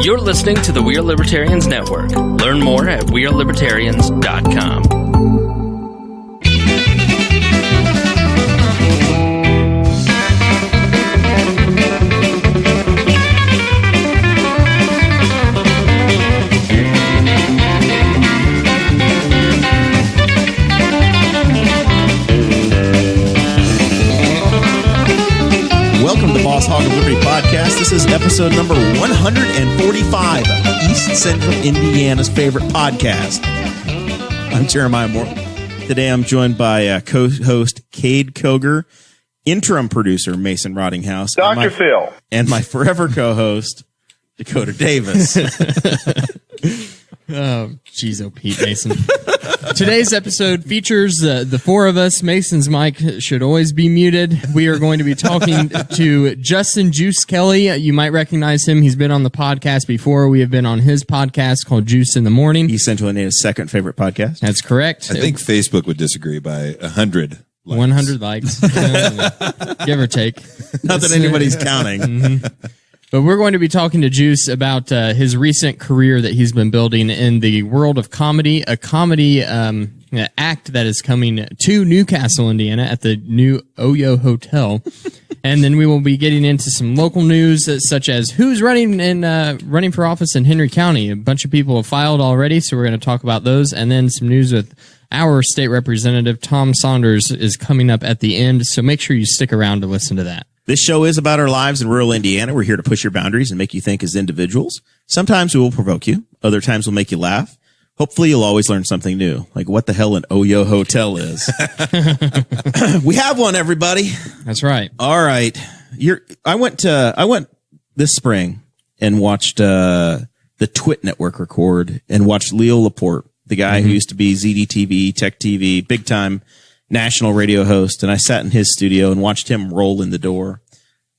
You're listening to the We Are Libertarians Network. Learn more at wearelibertarians.com. Welcome to Boss Hog of Liberty Podcast. This is episode number 145 of East Central Indiana's favorite podcast. I'm Jeremiah Morrell. Today I'm joined by co-host Kade Koger, interim producer Mason Rottinghouse, Dr. Phil, and my forever co-host Dakota Davis. Oh, jeez, oh, Pete Mason. Today's episode features the four of us. Mason's mic should always be muted. We are going to be talking to Justin Juice Kelley. You might recognize him. He's been on the podcast before. We have been on his podcast called Juice in the Morning. East Central Indiana's second favorite podcast. That's correct. I think Facebook would disagree by 100 likes. 100 likes. Give or take. Not that anybody's counting. Mm-hmm. But we're going to be talking to Juice about his recent career that he's been building in the world of comedy, a comedy act that is coming to Newcastle, Indiana at the new Oyo Hotel. And then we will be getting into some local news such as who's running for office in Henry County. A bunch of people have filed already, so we're going to talk about those. And then some news with our state representative, Tom Saunders, is coming up at the end. So make sure you stick around to listen to that. This show is about our lives in rural Indiana. We're here to push your boundaries and make you think as individuals. Sometimes we will provoke you. Other times we'll make you laugh. Hopefully you'll always learn something new, like what the hell an Oyo Hotel is. We have one, everybody. That's right. All right. I went this spring and watched the Twit Network record and watched Leo Laporte, the guy who used to be ZDTV, Tech TV, big time national radio host, and I sat in his studio and watched him roll in the door.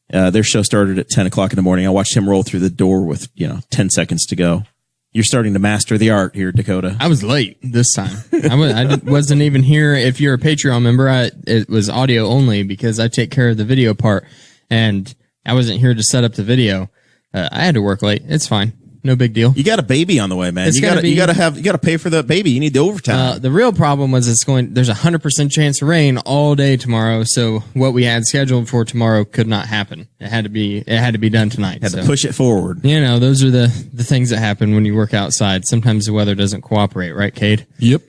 Their show started at 10 o'clock in the morning. I watched him roll through the door with, 10 seconds to go. You're starting to master the art here, Dakota. I was late this time. I wasn't even here. If you're a Patreon member, it was audio only because I take care of the video part, and I wasn't here to set up the video. I had to work late. It's fine. No big deal. You got a baby on the way, man. You got to pay for the baby. You need the overtime. The real problem was there's 100% chance of rain all day tomorrow. So what we had scheduled for tomorrow could not happen. It had to be done tonight. Had to push it forward. Those are the things that happen when you work outside. Sometimes the weather doesn't cooperate, right, Kade? Yep.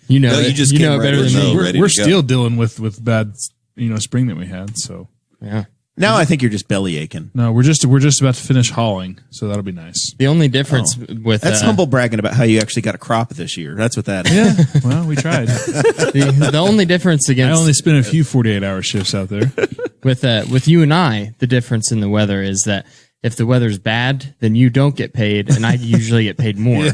You know it better than me. We're still dealing with bad, spring that we had. So yeah. Now I think you're just belly aching. No, we're just about to finish hauling, so that'll be nice. The only difference with that's humble bragging about how you actually got a crop this year. That's what that is. Yeah, well, we tried. The only difference against I only spent a few 48-hour shifts out there. With you and I, the difference in the weather is that if the weather's bad, then you don't get paid, and I usually get paid more.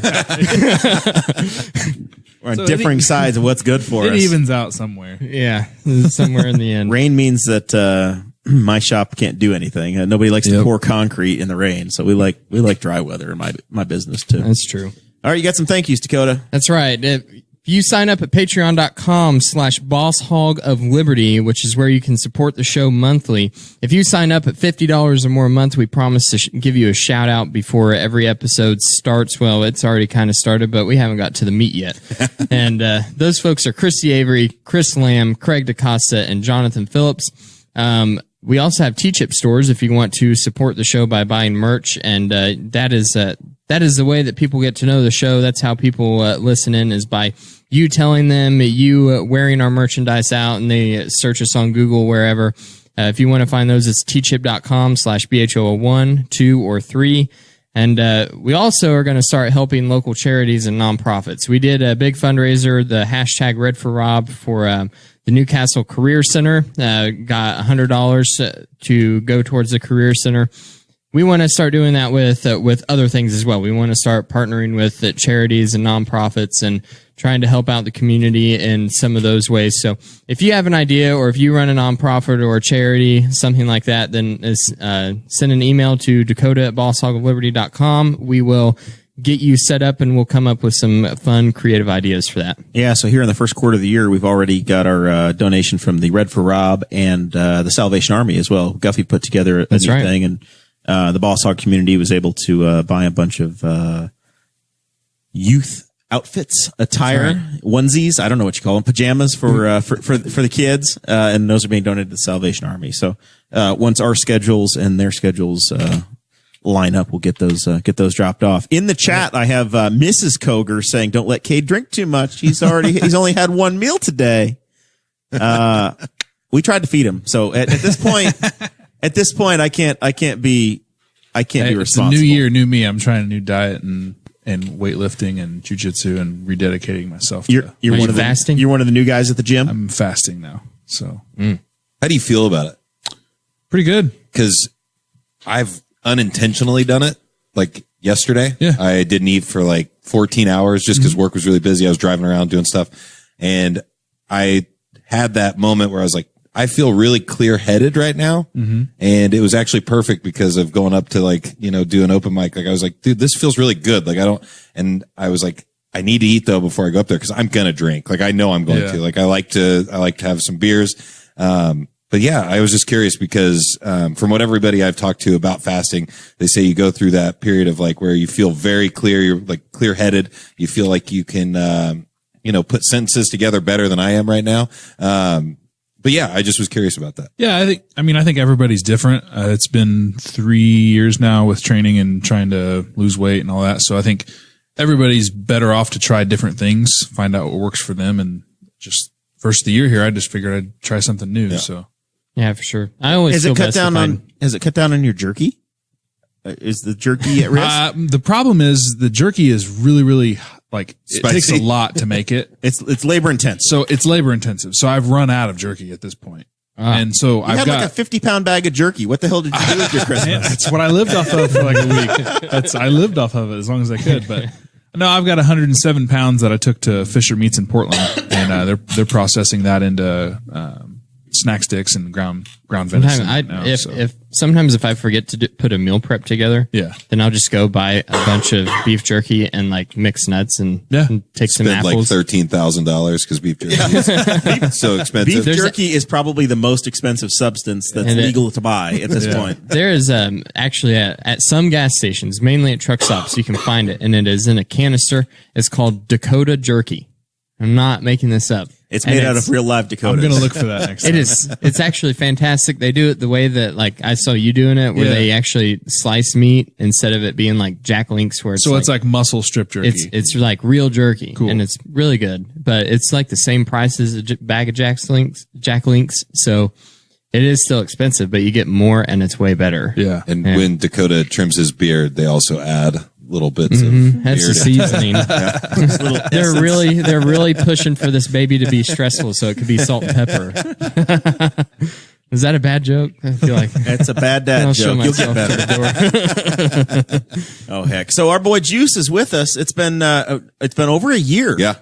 We're on differing sides of what's good for us. It evens out somewhere. Yeah, somewhere in the end. Rain means that my shop can't do anything. Nobody likes to pour concrete in the rain, so we like dry weather in my business too. That's true. All right, you got some thank yous, Dakota. That's right. If you sign up at patreon.com/bosshogofliberty, which is where you can support the show monthly. If you sign up at $50 or more a month, we promise to give you a shout out before every episode starts. Well, it's already kind of started, but we haven't got to the meat yet. And those folks are Christy Avery, Chris Lamb, Craig DaCosta, and Jonathan Phillips. We also have T-Chip stores if you want to support the show by buying merch, and that is the way that people get to know the show. That's how people listen in, is by you telling them, you wearing our merchandise out, and they search us on Google, wherever. If you want to find those, it's tchip.com/BHO01, 2 or 3. And we also are going to start helping local charities and nonprofits. We did a big fundraiser, the hashtag Red for Rob, for the Newcastle Career Center. Got $100 to go towards the Career Center. We want to start doing that with other things as well. We want to start partnering with charities and nonprofits and trying to help out the community in some of those ways. So if you have an idea, or if you run a nonprofit or a charity, something like that, then send an email to dakota@bosshogofliberty.com. We will get you set up, and we'll come up with some fun, creative ideas for that. Yeah, so here in the first quarter of the year, we've already got our donation from the Red for Rob and the Salvation Army as well. Guffey put together a neat thing, and the Boss Hog community was able to buy a bunch of youth outfits, attire, onesies. I don't know what you call them, pajamas for the kids, and those are being donated to the Salvation Army. So once our schedules and their schedules line up, we'll get those dropped off. In the chat, I have Mrs. Koger saying, "Don't let Kade drink too much. He's only had one meal today." We tried to feed him, so at this point, I can't be responsible. It's a new year, new me. I'm trying a new diet and weightlifting and jujitsu and rededicating myself. You're Are one you of the fasting? You're one of the new guys at the gym. I'm fasting now, so How do you feel about it? pretty good. Because I've unintentionally done it. Like yesterday, Yeah. I didn't eat for like 14 hours just because work was really busy. I was driving around doing stuff. And I had that moment where I was like, I feel really clear headed right now. And it was actually perfect because of going up to like, do an open mic. Like I was like, dude, this feels really good. Like and I was like, I need to eat though before I go up there because I'm going to drink. Like I know I'm going to. Like I like to have some beers. But yeah, I was just curious because, from what everybody I've talked to about fasting, they say you go through that period of like where you feel very clear. You're like clear headed. You feel like you can, put sentences together better than I am right now. But yeah, I just was curious about that. Yeah, I think everybody's different. It's been 3 years now with training and trying to lose weight and all that. So I think everybody's better off to try different things, find out what works for them. And just first of the year here, I just figured I'd try something new. So Yeah, for sure. I always Has feel it cut best down if on? Has it cut down on your jerky? Is the jerky at risk? the problem is the jerky is really, really like it Spicy. takes a lot to make it. It's labor intense. So it's labor intensive. So I've run out of jerky at this point. And so You I've had got like a 50-pound bag of jerky. What the hell did you do with your Christmas? That's what I lived off of for like a week. I lived off of it as long as I could. But no, I've got 107 pounds that I took to Fisher Meats in Portland, and they're processing that into snack sticks and ground venison. Sometimes if I forget to put a meal prep together, Yeah. then I'll just go buy a bunch of beef jerky and like mix nuts and take some Spend like apples. $13,000 because beef jerky is so expensive. Beef jerky is probably the most expensive substance that's legal to buy at this point. There is actually at some gas stations, mainly at truck stops, you can find it, and it is in a canister. It's called Dakota jerky. I'm not making this up. It's made out of real live Dakotas. I'm going to look for that next time. It's actually fantastic. They do it the way that like I saw you doing it, where they actually slice meat instead of it being like Jack Links, where it's like muscle strip jerky. It's like real jerky, Cool. and it's really good. But it's like the same price as a bag of Jack Links, so it is still expensive, but you get more, and it's way better. Yeah. And when Dakota trims his beard, they also add little bits of That's the beard. seasoning. They're really pushing for this baby to be stressful, so it could be salt and pepper. Is that a bad joke? I feel like It's a bad I'll dad show joke. You'll get myself better. to the door. Oh heck! So our boy Juice is with us. It's been over a year. Yeah.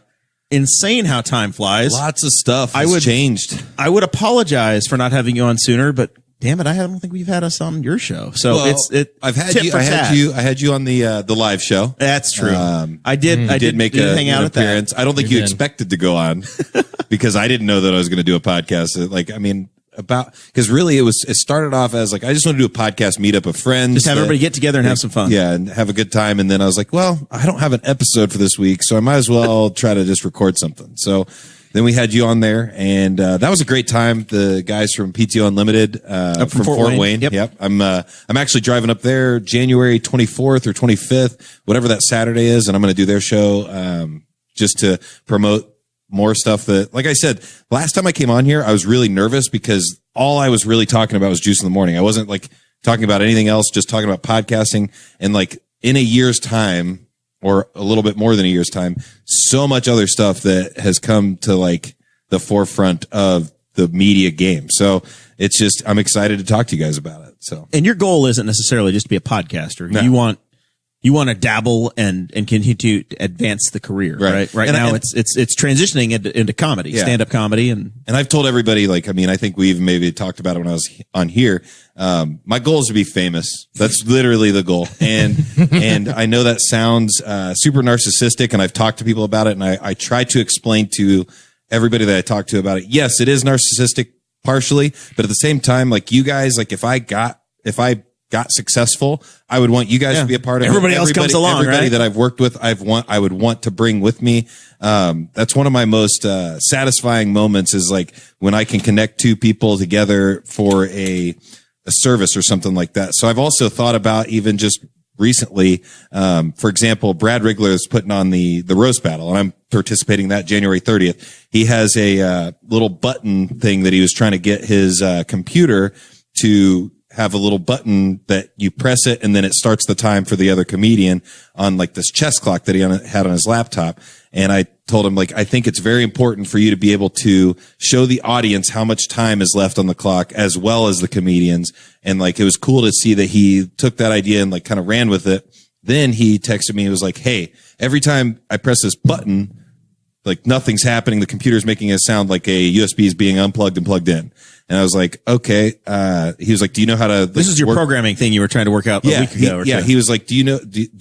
Insane how time flies. Lots of stuff has changed. I would apologize for not having you on sooner, but damn it, I don't think we've had us on your show. So I've had tit you. for I tat. had you on the live show. That's true. I did make hang out an at that. appearance. I don't think you expected to go on because I didn't know that I was going to do a podcast. Because really it started off as like, I just want to do a podcast meetup of friends. Just have everybody get together and have some fun. Yeah. And have a good time. And then I was like, well, I don't have an episode for this week, so I might as well try to just record something. So then we had you on there, and that was a great time. The guys from PTO Unlimited from Fort Wayne. Yep. I'm actually driving up there January 24th or 25th, whatever that Saturday is, and I'm going to do their show just to promote more stuff that, like I said, last time I came on here, I was really nervous because all I was really talking about was Juice in the Morning. I wasn't like talking about anything else, just talking about podcasting. And like in a year's time, or a little bit more than a year's time, so much other stuff that has come to like the forefront of the media game. So it's just, I'm excited to talk to you guys about it. So, And your goal isn't necessarily just to be a podcaster. No. You want to dabble and continue to advance the career, right? Right now, it's transitioning into comedy, stand-up comedy, and I've told everybody, like, I mean, I think we even maybe talked about it when I was on here. My goal is to be famous. That's literally the goal, and I know that sounds super narcissistic, and I've talked to people about it, and I try to explain to everybody that I talk to about it. Yes, it is narcissistic partially, but at the same time, like you guys, like if I got successful, I would want you guys to be a part of Everybody it. else comes along, everybody right? that I've worked with, I would want to bring with me. That's one of my most satisfying moments is like when I can connect two people together for a service or something like that. So I've also thought about even just recently, for example, Brad Rigler is putting on the roast battle, and I'm participating in that January 30th. He has a little button thing that he was trying to get his computer to have a little button that you press it and then it starts the time for the other comedian on like this chess clock that he had on his laptop. And I told him, like, I think it's very important for you to be able to show the audience how much time is left on the clock as well as the comedians. And like, it was cool to see that he took that idea and like kind of ran with it. Then he texted me and was like, hey, every time I press this button, like nothing's happening. The computer's making it sound like a USB is being unplugged and plugged in. And I was like, okay. He was like, do you know how to, This is your programming thing you were trying to work out a week ago or so. He was like, do you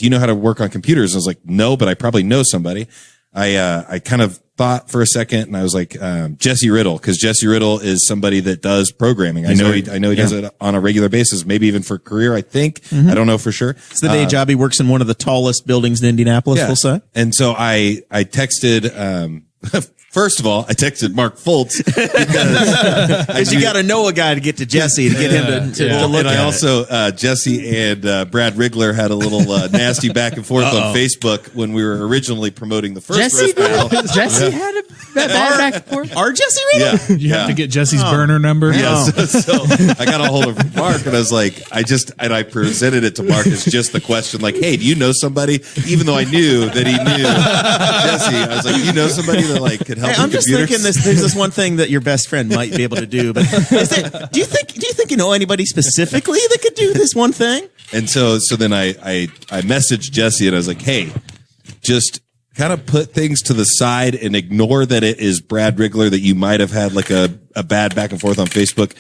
know how to work on computers? And I was like, no, but I probably know somebody. I kind of thought for a second and I was like, Jesse Riddle, cause Jesse Riddle is somebody that does programming. I know he does it on a regular basis, maybe even for career, I think. I don't know for sure. It's the day job. He works in one of the tallest buildings in Indianapolis, we'll say. And so I texted, first of all, I texted Mark Foltz because you got to know a guy to get to Jesse to get him to look and at I also, Jesse and Brad Rigler had a little nasty back and forth on Facebook when we were originally promoting the first roast battle. Jesse had a bad back and forth. Our Jesse Riddle? Yeah. You have to get Jesse's burner number. Yes. So I got a hold of Mark and I was like, I presented it to Mark as just the question, like, hey, do you know somebody? Even though I knew that he knew Jesse, I was like, you know somebody that like could help I'm just thinking there's this one thing that your best friend might be able to do, but do you think you know anybody specifically that could do this one thing? And so then I messaged Jesse and I was like, hey, just kind of put things to the side and ignore that it is Brad Rigler, that you might have had like a bad back and forth on Facebook.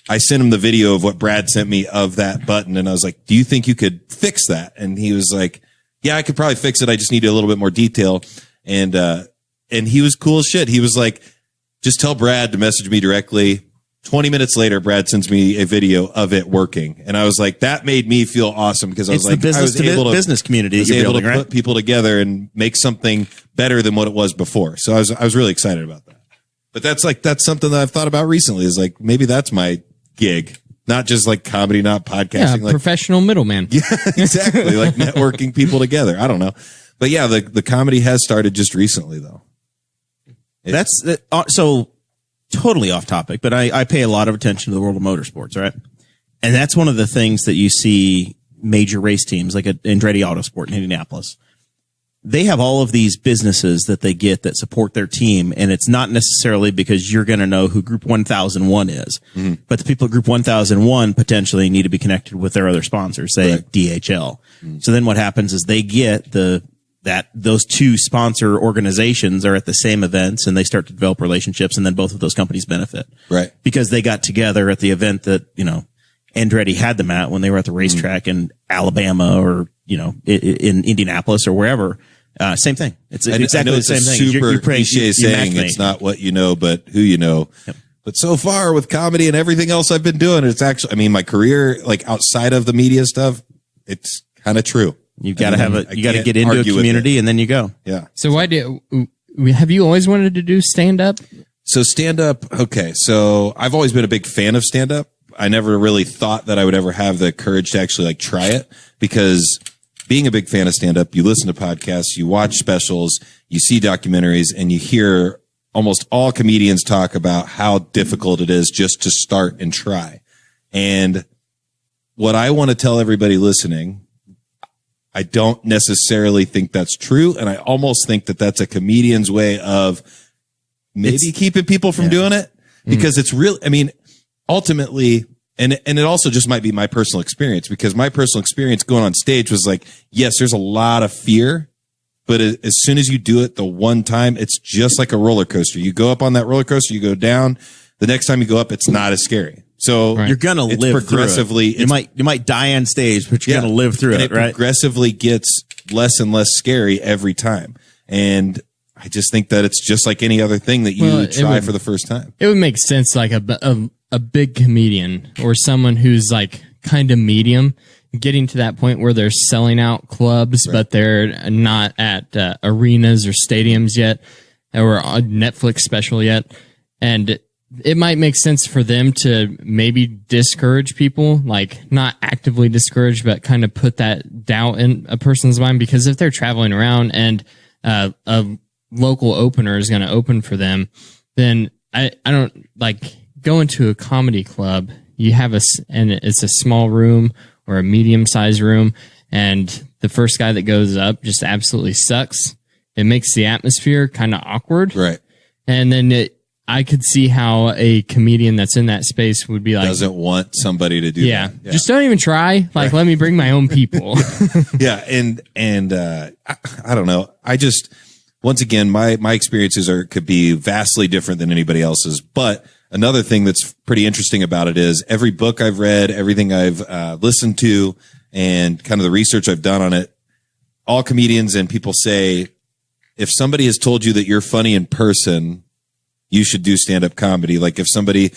I sent him the video of what Brad sent me of that button. And I was like, do you think you could fix that? And he was like, yeah, I could probably fix it. I just need a little bit more detail. And he was cool as shit. He was like, just tell Brad to message me directly. 20 minutes later, Brad sends me a video of it working. And I was like, that made me feel awesome because I was like, I was able to business community. I was able to put people together and make something better than what it was before. So I was really excited about that. But that's something that I've thought about recently is like, maybe that's my gig, not just like comedy, not podcasting, like professional middleman. Yeah, exactly. Like networking people together. I don't know. But yeah, the comedy has started just recently though. That's so totally off topic, but I pay a lot of attention to the world of motorsports, right? And that's one of the things that you see major race teams like Andretti Autosport in Indianapolis. They have all of these businesses that they get that support their team, and it's not necessarily because you're going to know who Group 1001 is, but the people at Group 1001 potentially need to be connected with their other sponsors, say DHL. So then what happens is they get those two sponsor organizations are at the same events and they start to develop relationships, and then both of those companies benefit. Right. Because they got together at the event that, Andretti had them at when they were at the racetrack in Alabama or, in Indianapolis or wherever. Same thing. It's exactly the same thing. Super cliche saying it's not what you know, but who you know. Yep. But so far with comedy and everything else I've been doing, it's actually, my career, like outside of the media stuff, it's kind of true. You've got to you got to get into a community and then you go. Yeah. So have you always wanted to do stand up? So stand up. Okay. So I've always been a big fan of stand up. I never really thought that I would ever have the courage to actually like try it, because being a big fan of stand up, you listen to podcasts, you watch specials, you see documentaries, and you hear almost all comedians talk about how difficult it is just to start and try. And what I want to tell everybody listening, I don't necessarily think that's true. And I almost think that that's a comedian's way of maybe keeping people from doing it, because it's really, ultimately, and it also just might be my personal experience, because my personal experience going on stage was like, yes, there's a lot of fear, but as soon as you do it the one time, it's just like a roller coaster. You go up on that roller coaster, you go down. The next time you go up, it's not as scary. So you're going to live progressively. Through it. You might die on stage, but you're going to live through it, right? Progressively gets less and less scary every time. And I just think that it's just like any other thing that you try for the first time. It would make sense, like a big comedian or someone who's like kind of medium, getting to that point where they're selling out clubs, but they're not at arenas or stadiums yet, or a Netflix special yet. And it might make sense for them to maybe discourage people, like not actively discourage, but kind of put that doubt in a person's mind. Because if they're traveling around and a local opener is going to open for them, then I don't like going to a comedy club. You have and it's a small room or a medium sized room, and the first guy that goes up just absolutely sucks. It makes the atmosphere kind of awkward. Right. And then I could see how a comedian that's in that space would be like, doesn't want somebody to do that. Yeah. Just don't even try. Like, let me bring my own people. Yeah. And I don't know. Once again, my experiences could be vastly different than anybody else's. But another thing that's pretty interesting about it is every book I've read, everything I've listened to, and kind of the research I've done on it, all comedians and people say, if somebody has told you that you're funny in person, you should do stand-up comedy. Like if somebody,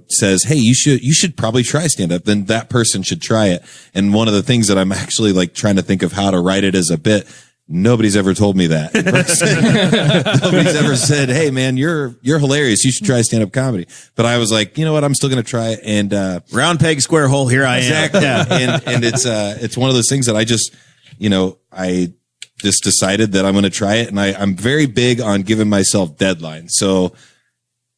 says, hey, you should probably try stand-up, then that person should try it. And one of the things that I'm actually like trying to think of how to write it as a bit, nobody's ever told me that. Nobody's ever said, hey man, you're hilarious. You should try stand-up comedy. But I was like, you know what? I'm still going to try it. And, round peg, square hole. Here I am. Exactly. Yeah. And it's one of those things that I just, I just decided that I'm going to try it. And I'm very big on giving myself deadlines. So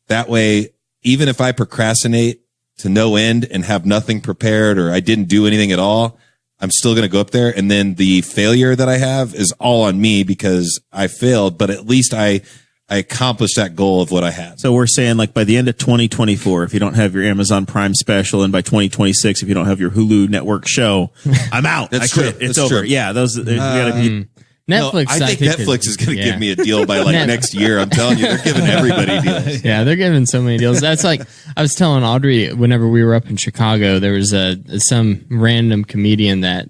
that way, even if I procrastinate to no end and have nothing prepared, or I didn't do anything at all, I'm still going to go up there. And then the failure that I have is all on me because I failed, but at least I accomplished that goal of what I had. So we're saying like by the end of 2024, if you don't have your Amazon Prime special, and by 2026, if you don't have your Hulu network show, I'm out. I quit. It's over. True. Yeah. Those, you gotta be. Netflix. No, I think Netflix is going to give me a deal by like next year. I'm telling you, they're giving everybody deals. Yeah, they're giving so many deals. That's like, I was telling Audrey whenever we were up in Chicago, there was some random comedian that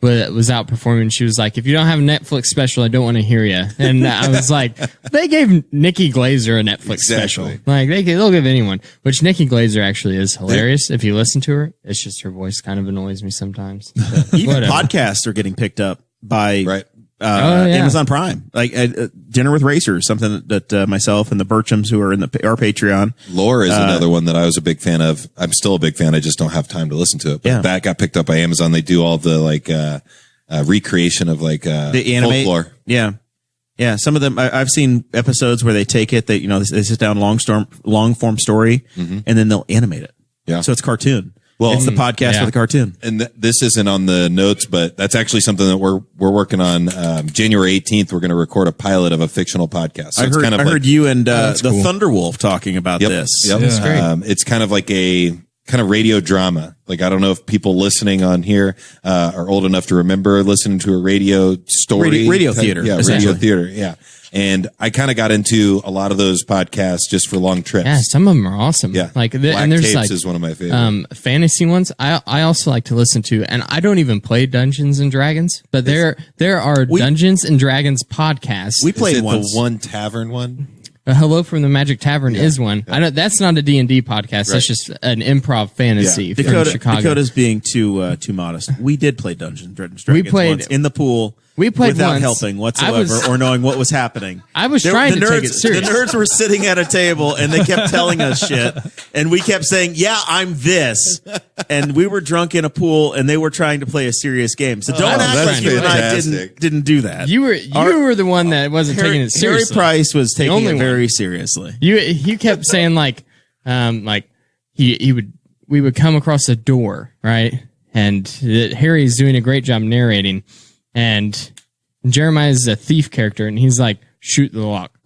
was out performing. She was like, if you don't have a Netflix special, I don't want to hear you. And I was like, they gave Nikki Glazer a Netflix special. Like they'll give anyone, which Nikki Glazer actually is hilarious. If you listen to her, it's just her voice kind of annoys me sometimes. Even podcasts are getting picked up by Amazon Prime, like Dinner with Racers, something that myself and the Burchams, who are in our Patreon. Lore is another one that I was a big fan of. I'm still a big fan. I just don't have time to listen to it. But that got picked up by Amazon. They do all the like recreation of like the anime folklore. Yeah. Some of them I've seen episodes where they take it, they sit down long form story, and then they'll animate it. Yeah, so it's cartoon. Well, it's the podcast with a cartoon. And this isn't on the notes, but that's actually something that we're working on. January 18th, we're going to record a pilot of a fictional podcast. So I heard you and the cool. Thunderwolf talking about this. Yep. That's great. It's kind of like a kind of radio drama. Like, I don't know if people listening on here are old enough to remember listening to a radio story. Radio theater. Yeah, radio theater. Yeah. And I kind of got into a lot of those podcasts just for long trips. Yeah, some of them are awesome. Yeah, like Black and there's Tapes like is one of my favorite fantasy ones. I also like to listen to, and I don't even play Dungeons and Dragons, but there are Dungeons and Dragons podcasts. We played the One Tavern one. Hello from the Magic Tavern is one. I know that's not a D&D podcast. Right. That's just an improv fantasy from Chicago. Dakota's being too modest. We did play Dungeons and Dragons. We played once in the pool. We played without once. helping whatsoever or knowing what was happening. I was trying to take it serious. The nerds were sitting at a table and they kept telling us shit, and we kept saying, "Yeah, I'm this," and we were drunk in a pool, and they were trying to play a serious game. So don't act like you and I didn't do that. You were the one that wasn't taking it seriously. Harry Price was taking it very seriously. You kept saying we would come across a door, right? And Harry's doing a great job narrating. And Jeremiah's a thief character, and he's like, shoot the lock.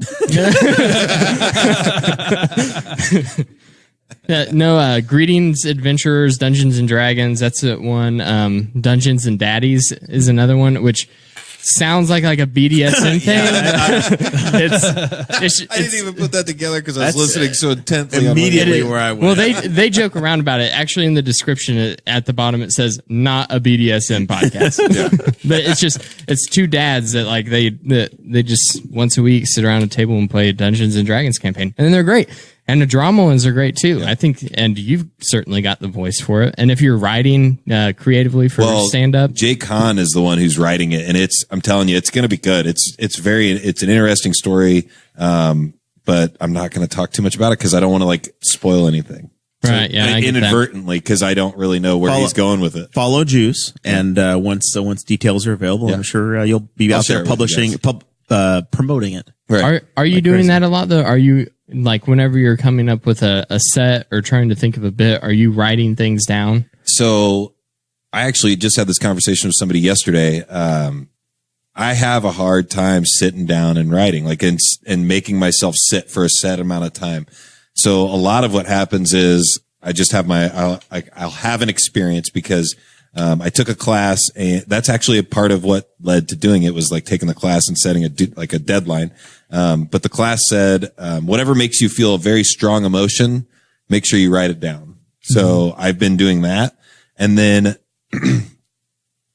Greetings, Adventurers, Dungeons and Dragons. That's one. Dungeons and Daddies is another one, which sounds like a BDSM thing. I didn't even put that together because I was listening so intently. Immediately where I went. Well, they joke around about it. Actually, in the description at the bottom, it says not a BDSM podcast. But it's two dads that they just once a week sit around a table and play Dungeons and Dragons campaign, and then they're great. And the drama ones are great too. I think, and you've certainly got the voice for it. And if you're writing creatively for stand up, Jay Kahn is the one who's writing it, and I'm telling you, it's going to be good. It's an interesting story. But I'm not going to talk too much about it because I don't want to like spoil anything. Right. Yeah. Inadvertently, because I don't really know where he's going with it. Follow Juice, and once details are available, I'm sure you'll be out there publishing, promoting it. Right. Are you doing that a lot though? Are you like whenever you're coming up with a set or trying to think of a bit, are you writing things down? So I actually just had this conversation with somebody yesterday. I have a hard time sitting down and writing, like, and making myself sit for a set amount of time. So a lot of what happens is I just have I'll have an experience because, I took a class, and that's actually a part of what led to doing it, was like taking the class and setting a deadline. But the class said, whatever makes you feel a very strong emotion, make sure you write it down. So I've been doing that. And then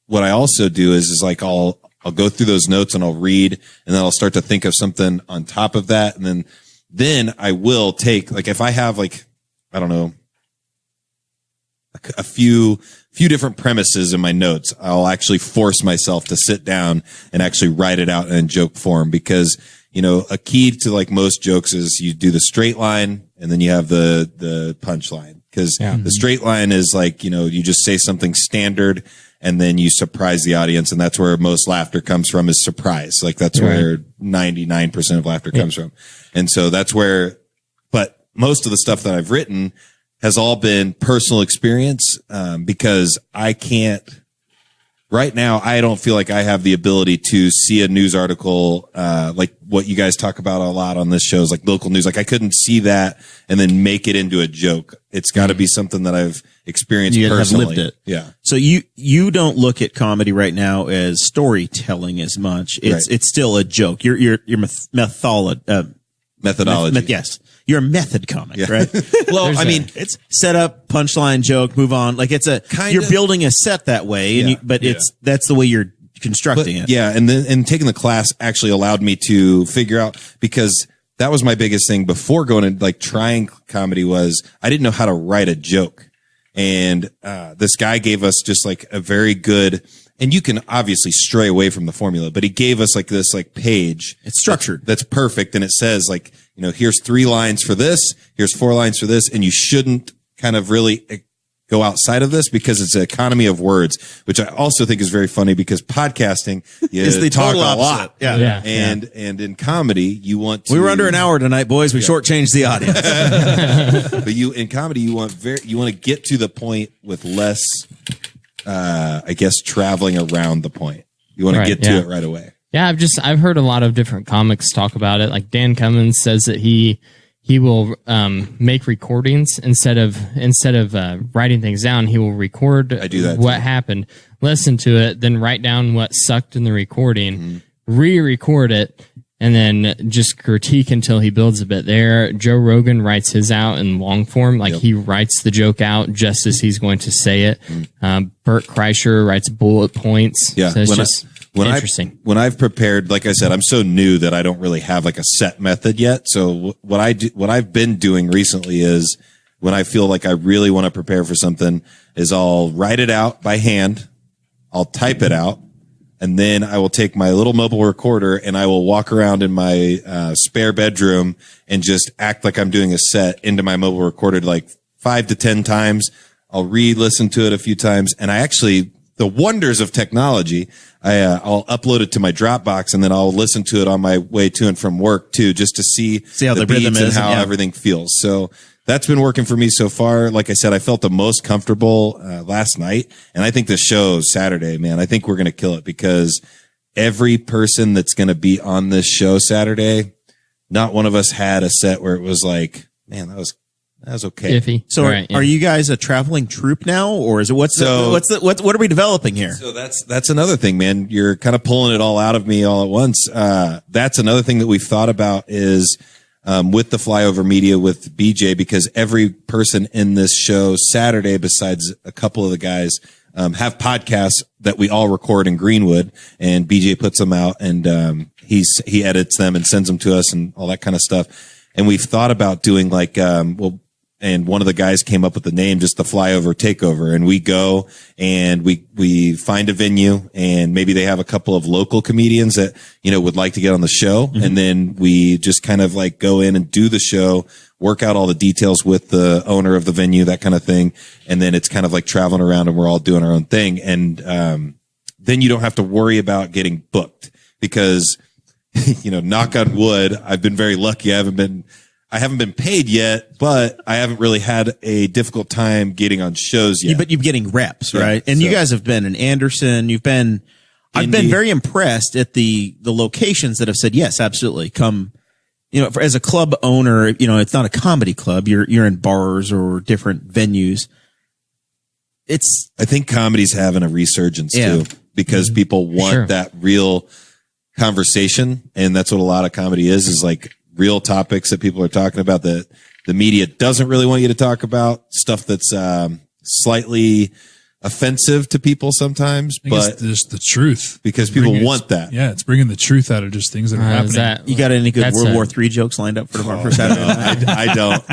what I also do is like, I'll go through those notes and I'll read, and then I'll start to think of something on top of that. And then I will take, like, if I have like, I don't know, a few different premises in my notes, I'll actually force myself to sit down and actually write it out in joke form, because, you know, a key to like most jokes is you do the straight line and then you have the punch line. Because the straight line is like, you know, you just say something standard and then you surprise the audience, and that's where most laughter comes from, is surprise. Like that's where 99% of laughter comes from. And so that's where, but most of the stuff that I've written has all been personal experience, because I can't, right now, I don't feel like I have the ability to see a news article, like what you guys talk about a lot on this show, is like local news. Like I couldn't see that and then make it into a joke. It's got to be something that I've experienced personally. Have lived it. Yeah. So you don't look at comedy right now as storytelling as much. It's still a joke. Your methodology. Yes. You're a method comic, right? Well, I mean, it's set up, punchline, joke, move on. Like it's you're building a set that way, and that's the way you're constructing it. Yeah. And taking the class actually allowed me to figure out, because that was my biggest thing before going to like trying comedy, was I didn't know how to write a joke. And, this guy gave us just like a very good, and you can obviously stray away from the formula, but he gave us like this like page. It's structured. That's perfect. And it says like, you know, here's 3 lines for this, here's 4 lines for this, and you shouldn't kind of really go outside of this, because it's an economy of words, which I also think is very funny, because podcasting is the talk total a opposite. lot. Yeah. And in comedy, you want to. We were under an hour tonight, boys. We shortchanged the audience. But in comedy, you want to get to the point with less, I guess, traveling around the point. You want to get to it right away. Yeah, I've heard a lot of different comics talk about it. Like Dan Cummins says that he will make recordings instead of writing things down. He will record what happened, listen to it, then write down what sucked in the recording, re-record it, and then just critique until he builds a bit there. Joe Rogan writes his out in long form. Like he writes the joke out just as he's going to say it. Bert Kreischer writes bullet points. Yeah. So it's interesting. When I've prepared, like I said, I'm so new that I don't really have like a set method yet. So what I've been doing recently is, when I feel like I really want to prepare for something, is I'll write it out by hand. I'll type it out, and then I will take my little mobile recorder and I will walk around in my spare bedroom and just act like I'm doing a set into my mobile recorder like 5 to 10 times. I'll re-listen to it a few times, and I actually, the wonders of technology, I'll upload it to my Dropbox, and then I'll listen to it on my way to and from work too, just to see how the rhythm beats and is how everything feels. So that's been working for me so far. Like I said, I felt the most comfortable last night, and I think the show Saturday, man, I think we're going to kill it, because every person that's going to be on this show Saturday, not one of us had a set where it was like, man, that was okay. Iffy. So are you guys a traveling troupe now, or is it what are we developing here? So that's another thing, man. You're kind of pulling it all out of me all at once. That's another thing that we've thought about is, with the Flyover Media with BJ, because every person in this show Saturday, besides a couple of the guys, have podcasts that we all record in Greenwood, and BJ puts them out, and he edits them and sends them to us and all that kind of stuff. And we've thought about doing like, and one of the guys came up with the name, just the Flyover Takeover. And we go and we find a venue, and maybe they have a couple of local comedians that, would like to get on the show. Mm-hmm. And then we just kind of like go in and do the show, work out all the details with the owner of the venue, that kind of thing. And then it's kind of like traveling around and we're all doing our own thing. And, then you don't have to worry about getting booked because, knock on wood, I've been very lucky. I haven't been paid yet, but I haven't really had a difficult time getting on shows yet. But you're getting reps, right? And you guys have been in Anderson. I've been very impressed at the locations that have said, yes, absolutely. Come, as a club owner, it's not a comedy club. You're in bars or different venues. I think comedy's having a resurgence too, because people want that real conversation. And that's what a lot of comedy is like real topics that people are talking about that the media doesn't really want you to talk about, stuff that's slightly offensive to people sometimes, but it's just the truth because people want that. Yeah, it's bringing the truth out of just things that are happening. You got any good World War III jokes lined up for tomorrow for Saturday? I don't.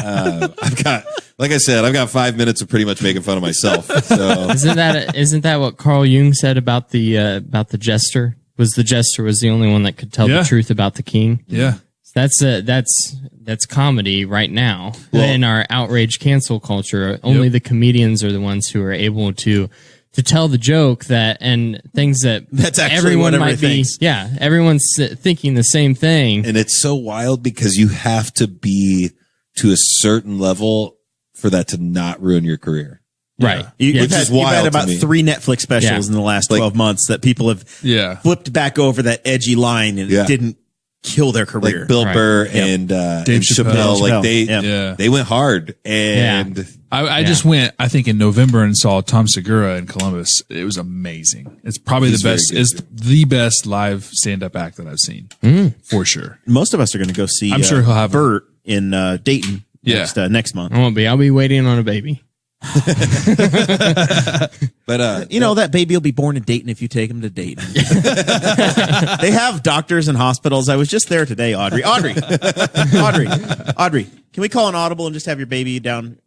I've got 5 minutes of pretty much making fun of myself. So isn't that what Carl Jung said about the jester? The jester was the only one that could tell the truth about the king. Yeah. That's comedy right now. In our outrage cancel culture, only the comedians are the ones who are able to tell the joke and things that's everyone might be. Thinks. Yeah, everyone's thinking the same thing. And it's so wild because you have to be to a certain level for that to not ruin your career. Right. You've had about 3 Netflix specials in the last 12 months that people have flipped back over that edgy line and it didn't kill their career. Like Bill Burr and Dave Chappelle. Like they went hard. And I just went, I think in November, and saw Tom Segura in Columbus. It was amazing. It's probably the best. It's the best live stand-up act that I've seen for sure. Most of us are going to go see I'm sure he'll have Bert in Dayton next month. I won't be. I'll be waiting on a baby. But that baby will be born in Dayton if you take him to Dayton. They have doctors and hospitals. I was just there today, Audrey, can we call an audible and just have your baby down?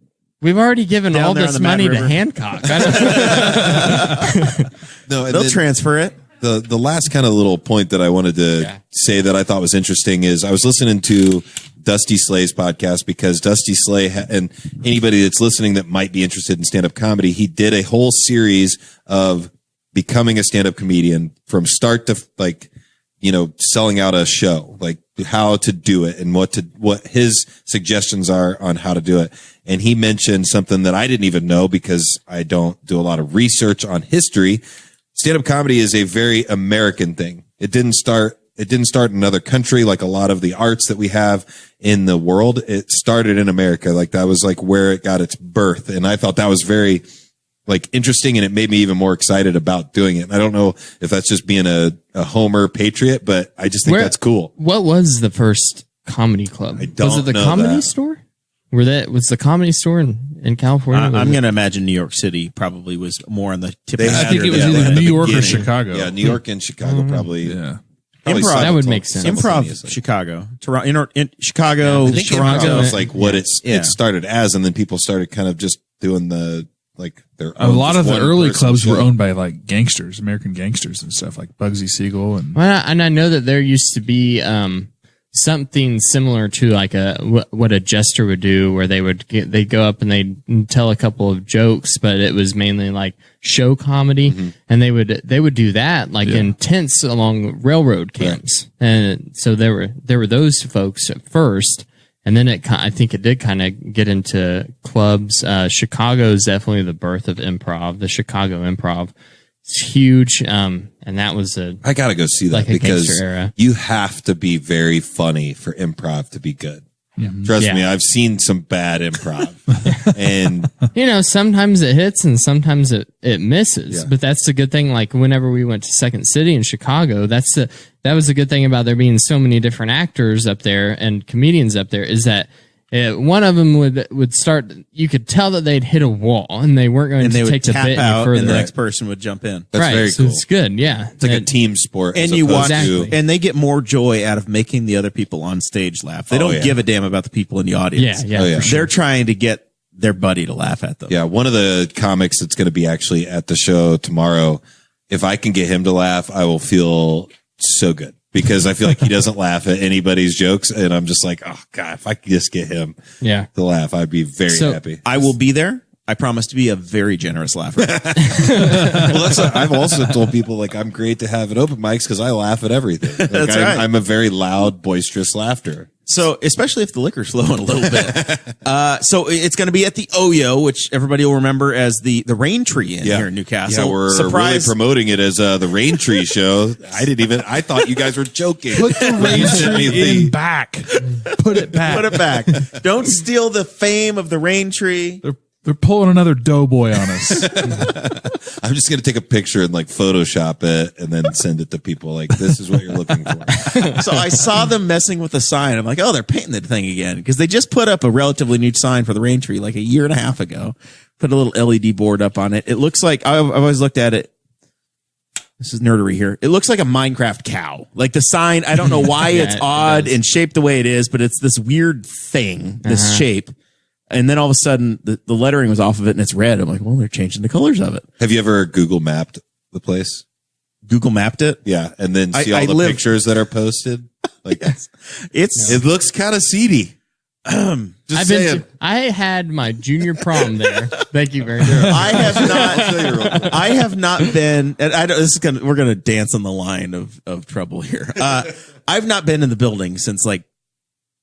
We've already given all this money to Hancock. They'll transfer it. The last kind of little point that I wanted to say that I thought was interesting is I was listening to Dusty Slay's podcast because Dusty Slay and anybody that's listening that might be interested in stand-up comedy, he did a whole series of becoming a stand-up comedian from start to selling out a show, like how to do it and what his suggestions are on how to do it. And he mentioned something that I didn't even know because I don't do a lot of research on history. Stand-up comedy is a very American thing. It didn't start in another country like a lot of the arts that we have in the world. It started in America. Like that was like where it got its birth. And I thought that was very interesting, and it made me even more excited about doing it. And I don't know if that's just being a Homer patriot, but I just think that's cool. What was the first comedy club? Was it the Comedy Store? Was the Comedy Store in California? I'm going to imagine New York City probably was more on the tip. I think it was either New York or Chicago. Yeah, New York and Chicago probably. Yeah. Improv, that would make sense. Improv, Chicago, Toronto, Chicago. I think Toronto was like what it started as, and then people started kind of just doing their a lot of the early clubs were owned by like gangsters, American gangsters and stuff like Bugsy Siegel and I know that there used to be something similar to like what a jester would do, where they'd go up and they'd tell a couple of jokes, but it was mainly like show comedy, and they would do that in tents along railroad camps, and so there were those folks at first. And then I think it did kind of get into clubs. Chicago is definitely the birth of improv. The Chicago Improv, it's huge. And that was I gotta go see that because you have to be very funny for improv to be good. Yeah. Trust me, I've seen some bad improv, and sometimes it hits and sometimes it misses. Yeah. But that's the good thing. Like whenever we went to Second City in Chicago, that was a good thing about there being so many different actors up there and comedians up there, is that One of them would start. You could tell that they'd hit a wall, and they weren't going to take the bit any further. And the next person would jump in. That's very cool. It's good. Yeah, it's like a team sport. And you watch, and they get more joy out of making the other people on stage laugh. They don't give a damn about the people in the audience. Yeah. They're trying to get their buddy to laugh at them. Yeah, one of the comics that's going to be actually at the show tomorrow. If I can get him to laugh, I will feel so good. Because I feel like he doesn't laugh at anybody's jokes, and I'm just like, oh God, if I could just get him to laugh, I'd be very happy. I will be there. I promise to be a very generous laugher. Well, I've also told people like I'm great to have at open mics because I laugh at everything. Like, That's right. I'm a very loud, boisterous laughter. So, especially if the liquor's flowing a little bit. So it's going to be at the Oyo, which everybody will remember as the Raintree Inn here in Newcastle. Yeah, we're really promoting it as the Raintree show. I thought you guys were joking. Put the Raintree Inn back. Put it back. Put it back. Don't steal the fame of the Raintree. They're pulling another doughboy on us. I'm just going to take a picture and like Photoshop it and then send it to people like, this is what you're looking for. So I saw them messing with the sign. I'm like, oh, they're painting the thing again. Because they just put up a relatively new sign for the Raintree like a year and a half ago. Put a little LED board up on it. It looks like, I've always looked at it. This is nerdery here. It looks like a Minecraft cow. Like the sign, I don't know why it's odd and shaped the way it is, but it's this weird thing, this shape. And then all of a sudden, the lettering was off of it and it's red. I'm like, well, they're changing the colors of it. Have you ever Google mapped the place? Google mapped it? Yeah. And then see all the pictures that are posted? Like, it looks kind of seedy. Just saying. I had my junior prom there. Thank you very much. I have not been, and we're going to dance on the line of trouble here. I've not been in the building since like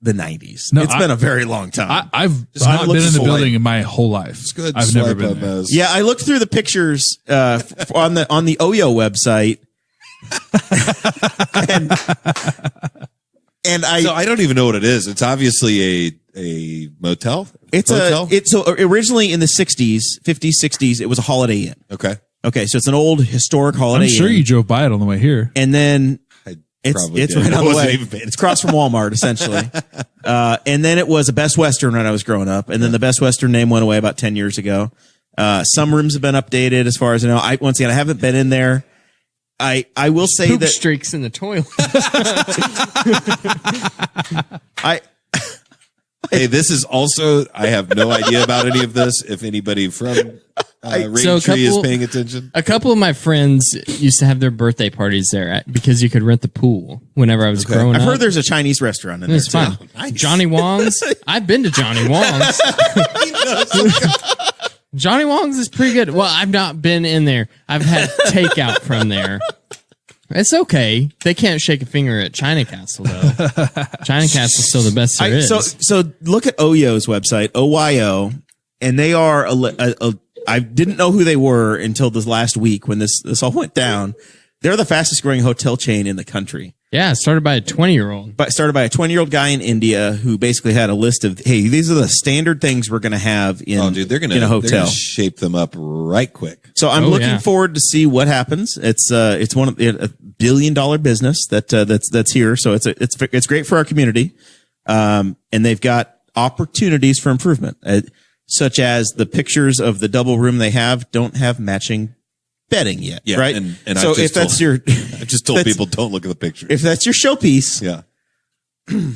the 90s. It's been a very long time. I've not been in the building in my whole life. It's good. I've never been there. Yeah, I looked through the pictures on the Oyo website, and I don't even know what it is. It's obviously a motel. So originally in the 60s, 50s, 60s, it was a Holiday Inn. Okay, so it's an old historic Holiday Inn. I'm sure you drove by it on the way here. And then it's right on the way. It's across from Walmart, essentially. And then it was a Best Western when I was growing up. And then the Best Western name went away about 10 years ago. Some rooms have been updated as far as I know. Once again, I haven't been in there. I will say Poop that streaks in the toilet. Hey, this is also, I have no idea about any of this. If anybody from Raintree is paying attention. A couple of my friends used to have their birthday parties there because you could rent the pool whenever I was growing up. I've heard there's a Chinese restaurant in there. It's fun. Nice. Johnny Wong's. I've been to Johnny Wong's. Johnny Wong's is pretty good. Well, I've not been in there. I've had takeout from there. It's okay. They can't shake a finger at China Castle, though. China Castle's still the best there is. So look at Oyo's website, OYO, and they are I didn't know who they were until this last week when this all went down. They're the fastest growing hotel chain in the country. Yeah, started by a 20-year-old. But started by a 20-year-old guy in India who basically had a list of, hey, these are the standard things we're going to have in a hotel. They're gonna shape them up right quick. So I'm looking forward to see what happens. It's one of a $1 billion business that's here. So it's great for our community. And they've got opportunities for improvement, such as the pictures of the double room they have don't have matching bedding yet, right? And so if that's your, I just told people don't look at the pictures. If that's your showpiece,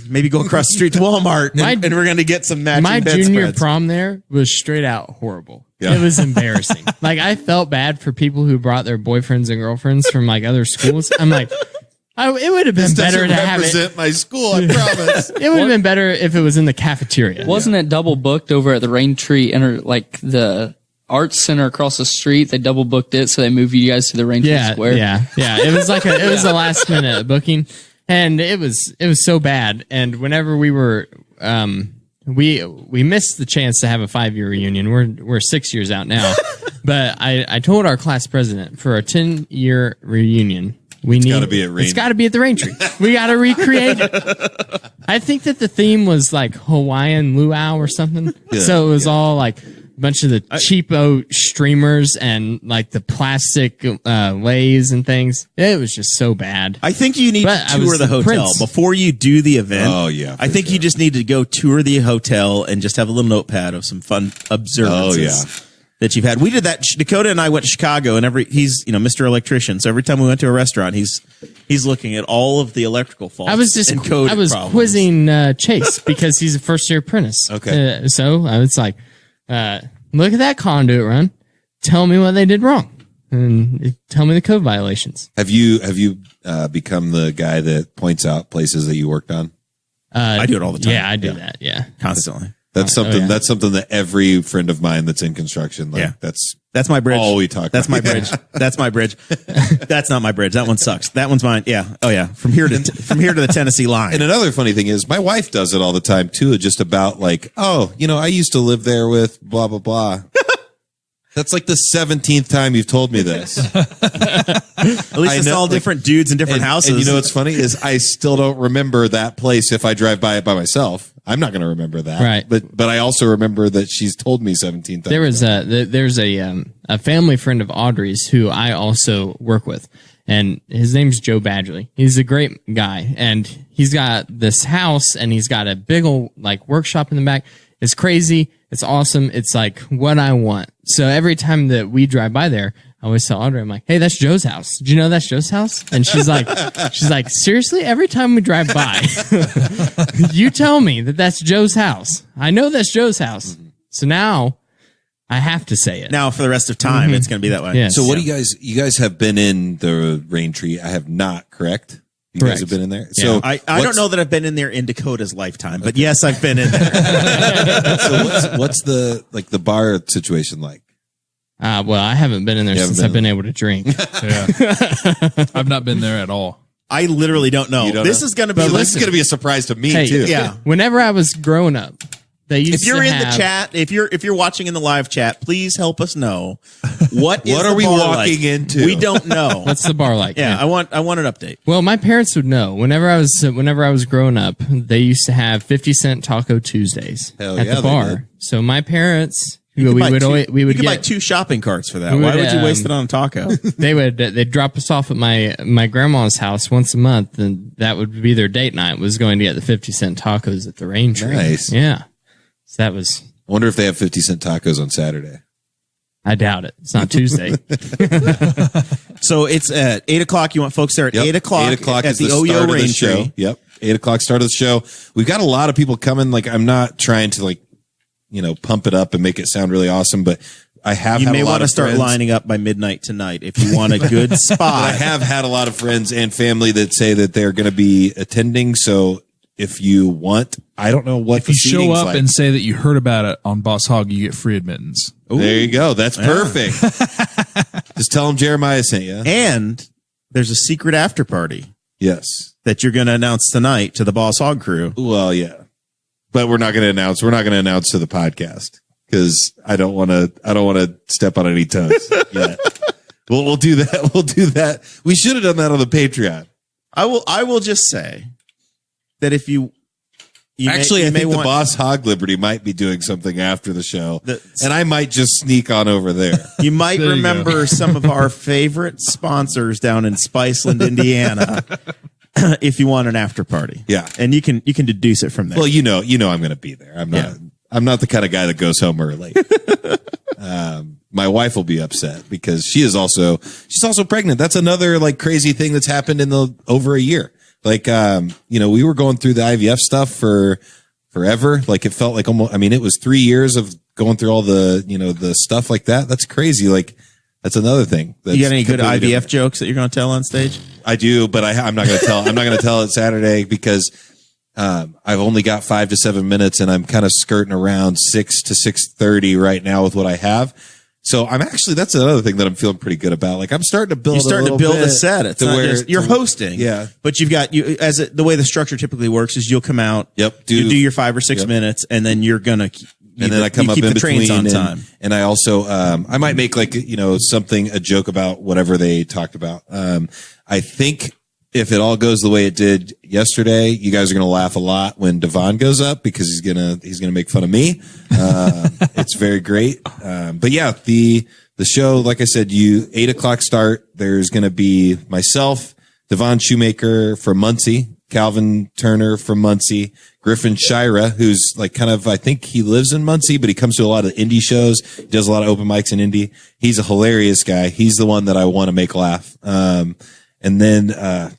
maybe go across the street to Walmart and we're going to get some matching My bedspreads. junior prom there was straight out horrible. Yeah. It was embarrassing. Like I felt bad for people who brought their boyfriends and girlfriends from like other schools. I'm like, it would have been better to have it. Represent my school, I promise. It would have been better if it was in the cafeteria. Wasn't it double booked over at the Raintree Inn, like the Arts Center across the street? They double booked it, so they moved you guys to the Raintree Square. Yeah. It was like it was a last minute booking, and it was so bad. And whenever we were, we missed the chance to have a 5-year reunion. We're 6 years out now, but I told our class president for a 10-year reunion. It's got to be at the Raintree. We got to recreate it. I think that the theme was like Hawaiian luau or something. Yeah, so it was all like bunch of the cheapo streamers and like the plastic lays and things. It was just so bad. I think you need But to I was tour the the hotel prince. before you do the event. Oh, yeah, I for think you sure. just need to go tour the hotel and just have a little notepad of some fun observances. Oh, yeah. That you've had. We did that. Dakota and I went to Chicago, and he's Mr. Electrician. So every time we went to a restaurant, he's looking at all of the electrical faults. I was problems. quizzing Chase because he's a first year apprentice. Okay. So I was like, look at that conduit run. Tell me what they did wrong, and tell me the code violations. Have you become the guy that points out places that you worked on? I do it all the time. Yeah, I do that. Yeah. Constantly. That's something. yeah. That's something that every friend of mine that's in construction, like, Yeah. that's my bridge. all we talk That's about. my bridge. That's my bridge. That's not my bridge. That one sucks. That one's mine. Yeah. Oh yeah. From here to the Tennessee line. And another funny thing is, my wife does it all the time too. Just about like, oh, I used to live there with blah blah blah. That's like the 17th time you've told me this. At least I it's know, all like- different dudes in different houses. And you know what's funny is I still don't remember that place if I drive by it by myself. I'm not going to remember that. Right. But I also remember that she's told me 17 times. There was there's a family friend of Audrey's who I also work with, and his name's Joe Badgley. He's a great guy, and he's got this house, and he's got a big old like workshop in the back. It's crazy. It's awesome. It's like what I want. So every time that we drive by there, I always tell Audrey, I'm like, hey, that's Joe's house. Did you know that's Joe's house? And she's like, seriously? Every time we drive by, you tell me that that's Joe's house. I know that's Joe's house. So now I have to say it. now for the rest of time, it's going to be that way. Yes. So what do you guys have been in the Raintree? I have not, correct? You guys Correct. have been in there? So I don't know that I've been in there in Dakota's lifetime, but yes, I've been in there. So what's the bar situation like? Well, I haven't been in there You haven't since been I've been able to drink. I've not been there at all. I literally don't know. You don't This know? is going to be. This is listen, going to be a surprise to me Hey, too. Yeah. Whenever I was growing up, they used If you're to in the have- chat, if you're watching in the live chat, please help us know what What are the we bar walking like? into? We don't know. What's the bar like? Yeah, I want an update. Well, my parents would know. Whenever I was growing up, they used to have 50-cent Taco Tuesdays Hell at yeah, the they bar. did. So my parents, You we could would buy get 2 shopping carts for that. We Why would, would you waste it on a taco? they'd drop us off at my grandma's house once a month, and that would be their date night. Was going to get the 50-cent tacos at the Raintree. Nice. Yeah. So that was. I wonder if they have 50-cent tacos on Saturday. I doubt it. It's not Tuesday. So it's at 8:00. You want folks there at 8:00. 8 o'clock at is the the OYO start of the Raintree. show. Yep. 8 o'clock start of the show. We've got a lot of people coming. Like, I'm not trying to pump it up and make it sound really awesome, but I have You had may a lot want to of start friends. lining up by midnight tonight if you want a good But spot. I have had a lot of friends and family that say that they're going to be attending. So if you want, I don't know what If you show up and say that you heard about it on Boss Hog, you get free admittance. there you go. That's perfect. Just tell them Jeremiah sent you. And there's a secret after party Yes. that you're going to announce tonight to the Boss Hog crew. Well, yeah, but we're not going to announce. We're not going to announce to the podcast because I don't want to step on any toes yet. We'll do that. We'll do that. We should have done that on the Patreon. I will just say that if you Actually, may I think the want- Boss Hog Liberty might be doing something after the show, The- and I might just sneak on over there. You might There you remember some of our favorite sponsors down in Spiceland, Indiana, if you want an after party. Yeah. And you can deduce it from there. Well, you know, I'm going to be there. I'm not the kind of guy that goes home early. My wife will be upset because she's also pregnant. That's another crazy thing that's happened in over a year. We were going through the IVF stuff for forever. It felt like almost, it was 3 years of going through all the, the stuff like that. That's crazy. That's another thing. you got any good IVF completely different. jokes that you're going to tell on stage? I do, but I'm not going to tell. I'm not going to tell it Saturday because I've only got 5 to 7 minutes, and I'm kind of skirting around 6 to 6:30 right now with what I have. So that's another thing that I'm feeling pretty good about. I'm starting to build. You're starting to build a set. It's not just, you're hosting. Yeah. But you've got the way the structure typically works is you'll come out. Yep. You do your 5 or 6 minutes, and then you're gonna. And then I come up keep in the between, trains on time. and I also I might make a joke about whatever they talked about. I think if it all goes the way it did yesterday, you guys are going to laugh a lot when Devon goes up because he's going to make fun of me. It's very great. But yeah, the show, like I said, 8:00 start. There's going to be myself, Devon Shoemaker from Muncie, Calvin Turner from Muncie, Griffin Shira, who's like kind of, I think he lives in Muncie, but he comes to a lot of indie shows. He does a lot of open mics in Indy. He's a hilarious guy. He's the one that I want to make laugh. And then, I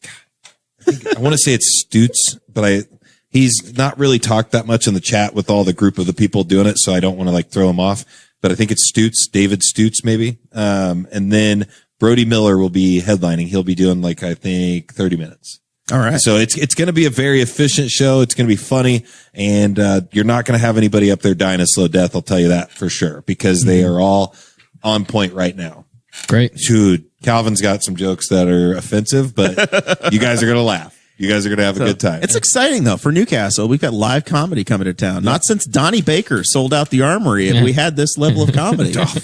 want to say it's Stutz, but he's not really talked that much in the chat with all the group of the people doing it. So I don't want to like throw him off, but I think it's Stutz, David Stutz maybe. And then Brody Miller will be headlining. He'll be doing like, I think 30 minutes. All right. So it's going to be a very efficient show. It's going to be funny, and you're not going to have anybody up there dying a slow death. I'll tell you that for sure, because they are all on point right now. Great. Dude, Calvin's got some jokes that are offensive, but you guys are going to laugh. You guys are going to have a good time. It's exciting though for Newcastle. We've got live comedy coming to town. Not since Donnie Baker sold out the Armory have we had this level of comedy. Donnie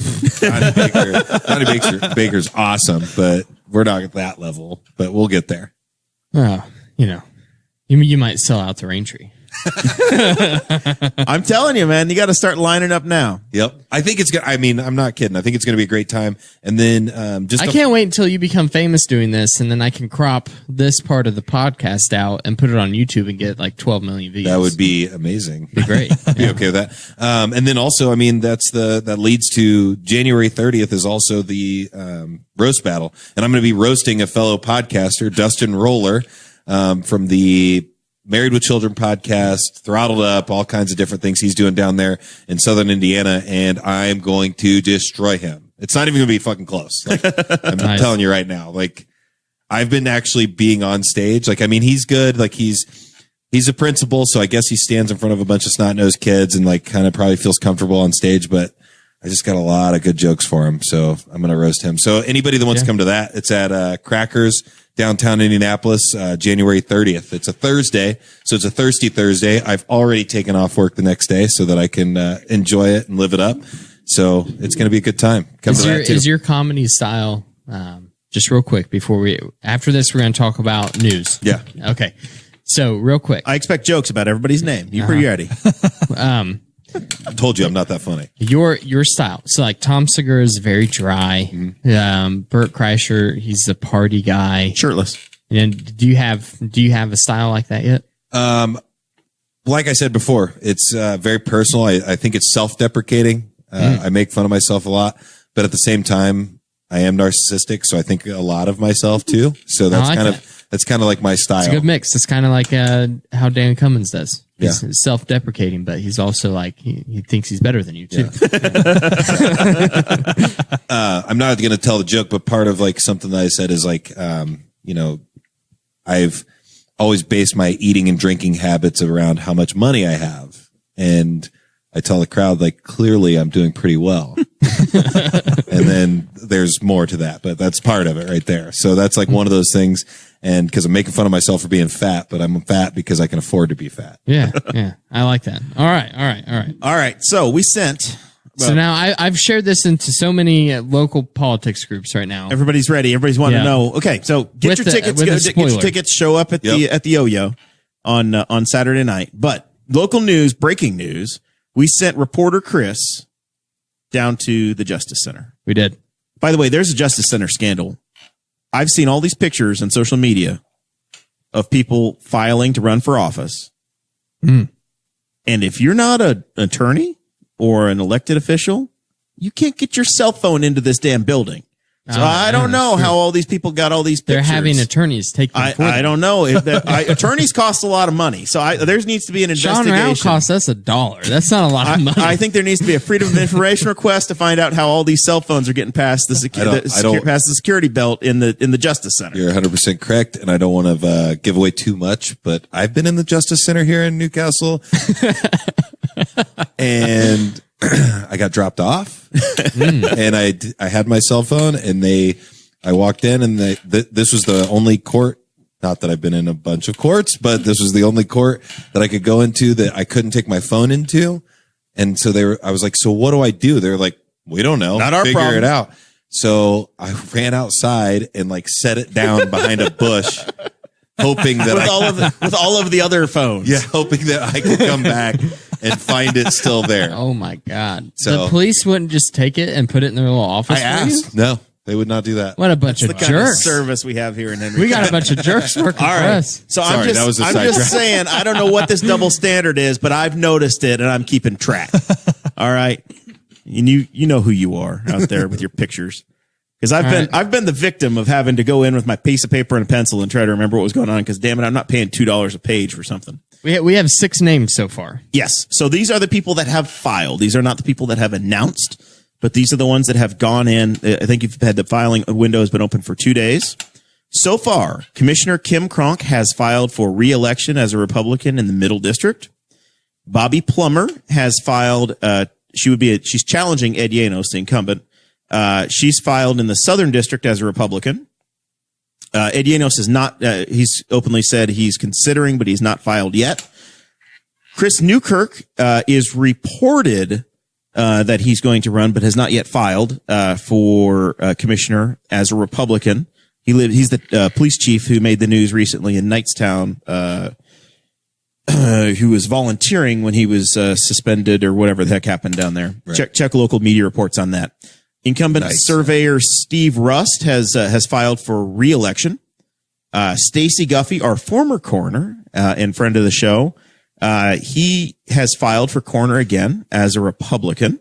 Baker's awesome, but we're not at that level, but we'll get there. Oh, you might sell out the Raintree. I'm telling you, man, you got to start lining up now. Yep. I think it's good. I mean, I'm not kidding. I think it's going to be a great time. And then, I can't wait until you become famous doing this, and then I can crop this part of the podcast out and put it on YouTube and get like 12 million views. That would be amazing. Be great. Be okay with that. And then also, I mean, that leads to January 30th is also the, roast battle. And I'm going to be roasting a fellow podcaster, Dustin Roller, from the Married with Children podcast, Throttled Up, all kinds of different things he's doing down there in Southern Indiana. And I'm going to destroy him. It's not even going to be fucking close. Like, I'm telling you right now, like I've been actually being on stage. Like, I mean, he's good. Like he's a principal. So I guess he stands in front of a bunch of snot-nosed kids and like kind of probably feels comfortable on stage, but I just got a lot of good jokes for him. So I'm going to roast him. So anybody that wants to come to that, it's at, Crackers, downtown Indianapolis, January 30th. It's a Thursday, so it's a thirsty Thursday. I've already taken off work the next day so that I can enjoy it and live it up. So it's going to be a good time. Is your comedy style, just real quick after this, we're going to talk about news. Yeah. Okay. So real quick. I expect jokes about everybody's name. You pretty ready? I told you I'm not that funny. Your style. So like Tom Segura is very dry. Bert Kreischer, he's the party guy, Shirtless. And do you have a style like that yet? Like I said before, it's very personal. I think it's self-deprecating. I make fun of myself a lot, but at the same time, I am narcissistic, so I think a lot of myself too. So that's that's kind of like my style. It's a good mix. It's kind of like how Dan Cummins does. He's Yeah. self-deprecating, but he's also like he thinks he's better than you too. I'm not going to tell the joke, but part of like something that I said is like, I've always based my eating and drinking habits around how much money I have. And I tell the crowd, like, clearly I'm doing pretty well. And then there's more to that, but that's part of it right there. So that's like one of those things. And because I'm making fun of myself for being fat, but I'm fat because I can afford to be fat. Yeah. I like that. All right. So we sent. So now I've shared this into so many local politics groups right now. Everybody's ready. Everybody's wanting to know. Okay, so get your tickets. Get your tickets. Show up at the Yo-Yo on Saturday night. But local news, breaking news. We sent reporter Chris down to the Justice Center. We did. By the way, there's a Justice Center scandal. I've seen all these pictures on social media of people filing to run for office. And if you're not an attorney or an elected official, you can't get your cell phone into this damn building. So I don't know how all these people got all these pictures. They're having attorneys take them for them. I don't know. Attorneys cost a lot of money. So there needs to be an investigation. Sean Rao costs us $1. That's not a lot of money. I think there needs to be a freedom of information request to find out how all these cell phones are getting past the security belt in the Justice Center. You're 100% correct, and I don't want to give away too much, but I've been in the Justice Center here in Newcastle, and I got dropped off, and I had my cell phone, and I walked in, and this was the only court. Not that I've been in a bunch of courts, but this was the only court that I could go into that I couldn't take my phone into. And so I was like, so what do I do? They're like, we don't know. Not our Figure problem. it out. So I ran outside and like set it down behind a bush hoping that with all of the other phones. yeah, hoping that I could come back and find it still there. Oh my God. So- The police wouldn't just take it and put it in their little office I for asked. you? No, they would not do that. What a bunch The of kind of jerks. service we have here in Henry. We got a bunch of jerks working All for right. us. So Sorry, that was a I'm sidetrack. just saying, I don't know what this double standard is, but I've noticed it and I'm keeping track. All right. And you know who you are out there with your pictures. Because I've been the victim of having to go in with my piece of paper and a pencil and try to remember what was going on. Because damn it, I'm not paying $2 a page for something. We have 6 names so far. Yes. So these are the people that have filed. These are not the people that have announced, but these are the ones that have gone in. I think you've had the filing window has been open for 2 days. So far, Commissioner Kim Kronk has filed for re-election as a Republican in the Middle District. Bobby Plummer has filed. She's challenging Ed Yanos, the incumbent. She's filed in the Southern District as a Republican. Ed Yanos is not, he's openly said he's considering, but he's not filed yet. Chris Newkirk, is reported, that he's going to run, but has not yet filed, for, commissioner as a Republican. He's the, police chief who made the news recently in Knightstown, who was volunteering when he was, suspended or whatever the heck happened down there. Right. Check local media reports on that. Incumbent surveyor Steve Rust has filed for re-election. Stacy Guffey, our former coroner, and friend of the show, he has filed for coroner again as a Republican.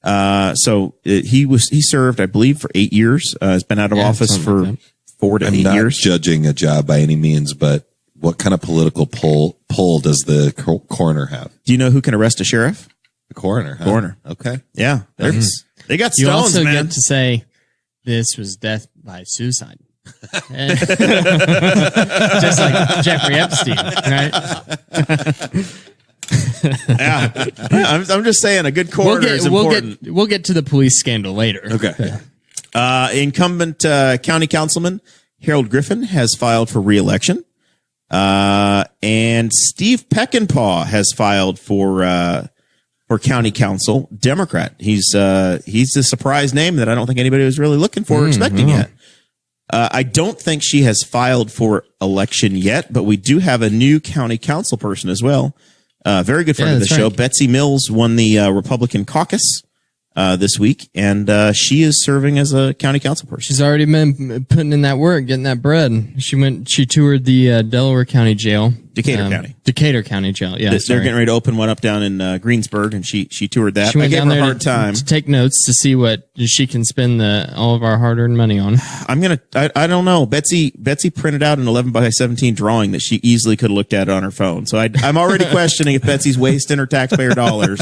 He served, I believe, for 8 years. Has been out of office for like 4 to 8 I'm not years. judging a job by any means, but what kind of political pull does the coroner have? Do you know who can arrest a sheriff? The coroner. Huh? Coroner. Okay. Yeah. They got You stones, also man. get to say this was death by suicide. Just like Jeffrey Epstein, right? Yeah. I'm just saying a good coroner is important. We'll get to the police scandal later. Okay. Incumbent county councilman Harold Griffin has filed for re-election. And Steve Peckinpah has filed for county council, Democrat. He's a surprise name that I don't think anybody was really looking for or expecting yet. I don't think she has filed for election yet, but we do have a new county council person as well. Very good friend of the that's show. right. Betsy Mills won the Republican caucus this week, and she is serving as a county council person. She's already been putting in that work, getting that bread. She toured the Delaware County Jail. Decatur County. Decatur County Jail, yeah. They're getting ready to open one up down in Greensburg, and she toured that. She I went gave down her a there hard time. to take notes to see what she can spend all of our hard-earned money on. I don't know. Betsy printed out an 11 by 17 drawing that she easily could have looked at on her phone. So I'm already questioning if Betsy's wasting her taxpayer dollars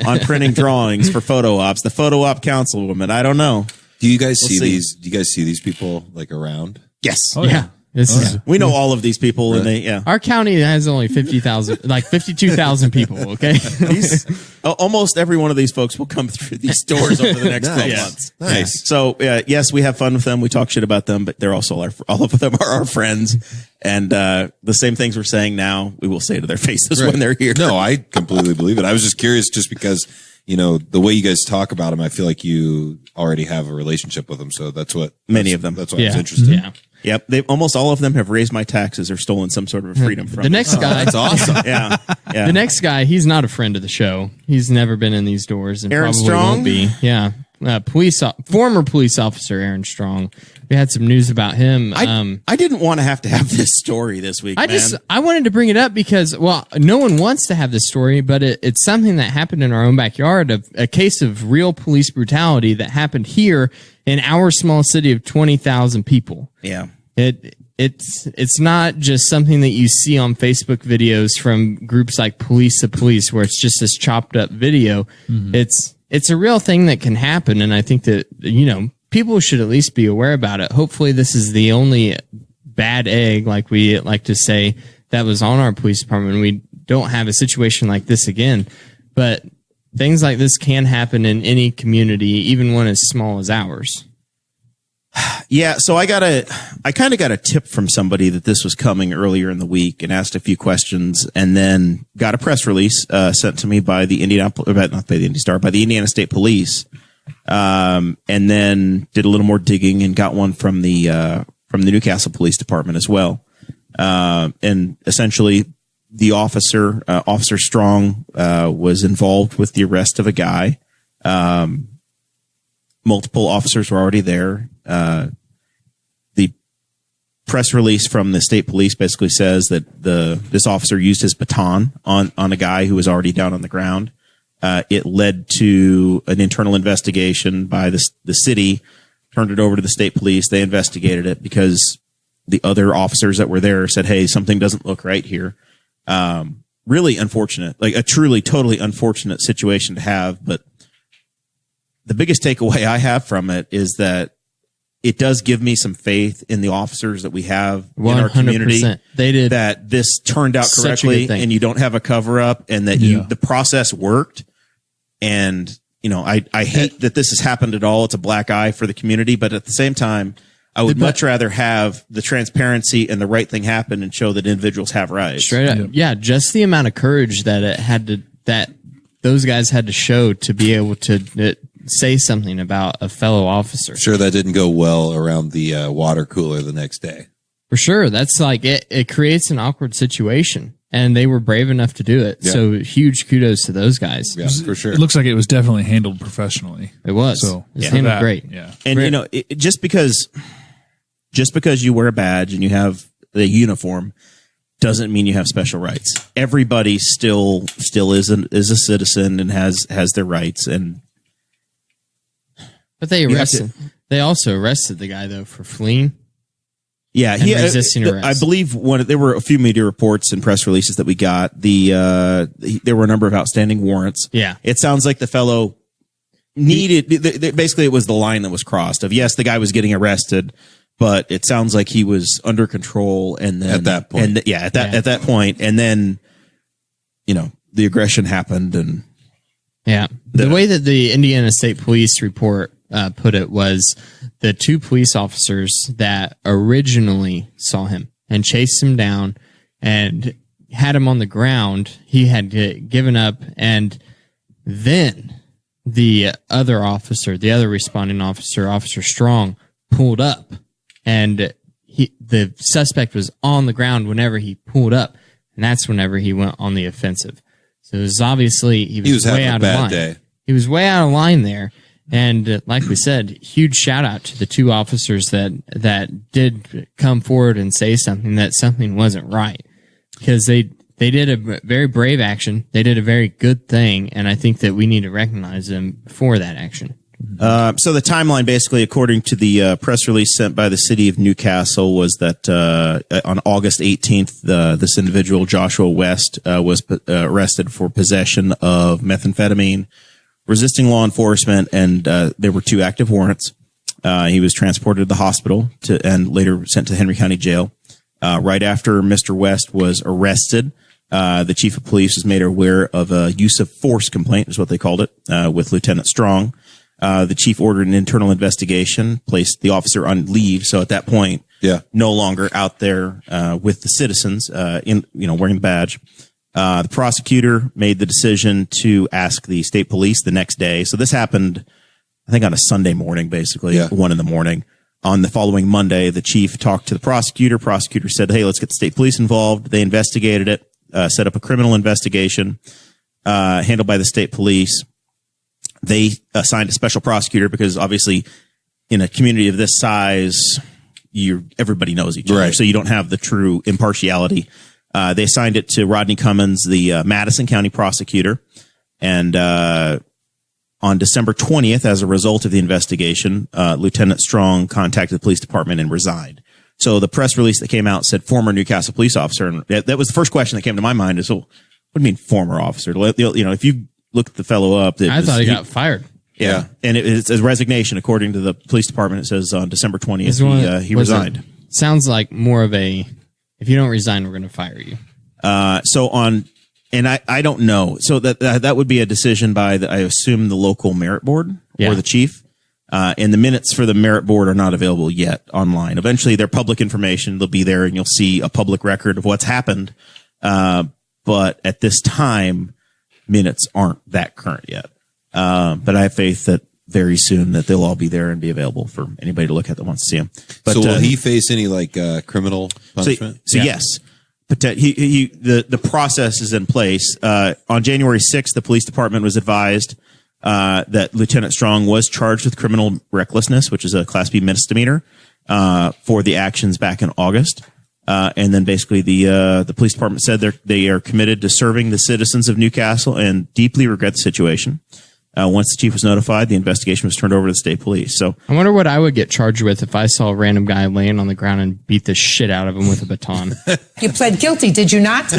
on printing drawings for photo ops. The photo op councilwoman. I don't know. Do you guys see see. these? Do you guys see these people like around? Yes. Yeah. This is, We know all of these people, and our county has only 50,000, like 52,000 people. Okay. almost every one of these folks will come through these doors over the next 12 months. Nice. So yes, we have fun with them. We talk shit about them, but they're also all of them are our friends. And the same things we're saying now, we will say to their faces when they're here. No, I completely believe it. I was just curious, just because the way you guys talk about them, I feel like you already have a relationship with them. So that's what Many of them. That's why I was interested. Yeah. Yep, almost all of them have raised my taxes or stolen some sort of freedom from The me. next guy, That's awesome. Yeah. the next guy, he's not a friend of the show. He's never been in these doors and Aaron probably Strong? won't be. Yeah. Former police officer Aaron Strong. We had some news about him. I didn't want to have this story this week, man. I wanted to bring it up because, no one wants to have this story, but it's something that happened in our own backyard, a case of real police brutality that happened here in our small city of 20,000 people. Yeah. It's not just something that you see on Facebook videos from groups like Police to Police, where it's just this chopped up video. It's a real thing that can happen, and I think that people should at least be aware about it. Hopefully, this is the only bad egg, like we like to say, that was on our police department. We don't have a situation like this again, but things like this can happen in any community, even one as small as ours. Yeah, so I kind of got a tip from somebody that this was coming earlier in the week and asked a few questions, and then got a press release sent to me by the by the Indiana State Police, and then did a little more digging and got one from the Newcastle Police Department as well. And essentially the officer Strong, was involved with the arrest of a guy. Multiple officers were already there. The press release from the state police basically says that this officer used his baton on a guy who was already down on the ground. It led to an internal investigation by the city, turned it over to the state police. They investigated it because the other officers that were there said, hey, something doesn't look right here. Really unfortunate, like a truly, totally unfortunate situation to have. But the biggest takeaway I have from it is that it does give me some faith in the officers that we have 100%. In our community. They did that this turned out correctly and you don't have a cover up and that the process worked. And, I hate that this has happened at all. It's a black eye for the community, but at the same time, I would much rather have the transparency and the right thing happen and show that individuals have rights. Straight up. Yep. Yeah. Just the amount of courage that those guys had to show to be able to say something about a fellow officer. Sure, that didn't go well around the water cooler the next day. For sure. That's like it creates an awkward situation. And they were brave enough to do it. Yeah. So huge kudos to those guys. Yeah, for sure. It looks like it was definitely handled professionally. It was. So it was handled great. Yeah. And just because you wear a badge and you have the uniform doesn't mean you have special rights. Everybody still is a citizen and has their rights. But they also arrested the guy though for fleeing. Yeah, resisting arrest. I believe there were a few media reports and press releases that we got. There were a number of outstanding warrants. Yeah, it sounds like the fellow needed. Basically, it was the line that was crossed. Of yes, the guy was getting arrested, but it sounds like he was under control. And then at that point, at that point, and then the aggression happened. And the way that the Indiana State Police report put it was the two police officers that originally saw him and chased him down and had him on the ground. He had given up, and then the other officer, the other responding officer, Officer Strong, pulled up, and the suspect was on the ground whenever he pulled up, and that's whenever he went on the offensive. So it was obviously he was way having out a bad of line. Day. He was way out of line there. And like we said, huge shout out to the two officers that did come forward and say something that something wasn't right, because they did a very brave action. They did a very good thing. And I think that we need to recognize them for that action. So the timeline, basically, according to the press release sent by the city of Newcastle, was that on August 18th, this individual, Joshua West, was arrested for possession of methamphetamine, resisting law enforcement, and there were 2 active warrants. He was transported to the hospital and later sent to Henry County Jail. Right after Mr. West was arrested, the chief of police was made aware of a use of force complaint, is what they called it, with Lieutenant Strong. The chief ordered an internal investigation, placed the officer on leave. So at that point, no longer out there with the citizens, wearing the badge. The prosecutor made the decision to ask the state police the next day. So this happened, I think, on a Sunday morning, basically, 1 a.m. On the following Monday, the chief talked to the prosecutor. Prosecutor said, hey, let's get the state police involved. They investigated it, set up a criminal investigation, handled by the state police. They assigned a special prosecutor because obviously in a community of this size, everybody knows each other. Right. So you don't have the true impartiality. They assigned it to Rodney Cummins, the Madison County prosecutor. And on December 20th, as a result of the investigation, Lieutenant Strong contacted the police department and resigned. So the press release that came out said former Newcastle police officer. And that was the first question that came to my mind is, what do you mean former officer? If you look the fellow up, I thought he got fired. Yeah. And it's a resignation. According to the police department, it says on December 20th, he resigned. Sounds like more of if you don't resign, we're going to fire you. I don't know. So that would be a decision by I assume the local merit board or the chief. And the minutes for the merit board are not available yet online. Eventually they're public information. They'll be there and you'll see a public record of what's happened. But at this time, minutes aren't that current yet. But I have faith that very soon that they'll all be there and be available for anybody to look at that wants to see them. But, so will he face any criminal punishment? So yes, but the process is in place. On January 6th, the police department was advised that Lieutenant Strong was charged with criminal recklessness, which is a Class B misdemeanor, for the actions back in August. And then basically the police department said they are committed to serving the citizens of Newcastle and deeply regret the situation. Once the chief was notified, the investigation was turned over to the state police. So I wonder what I would get charged with if I saw a random guy laying on the ground and beat the shit out of him with a baton. You pled guilty, did you not?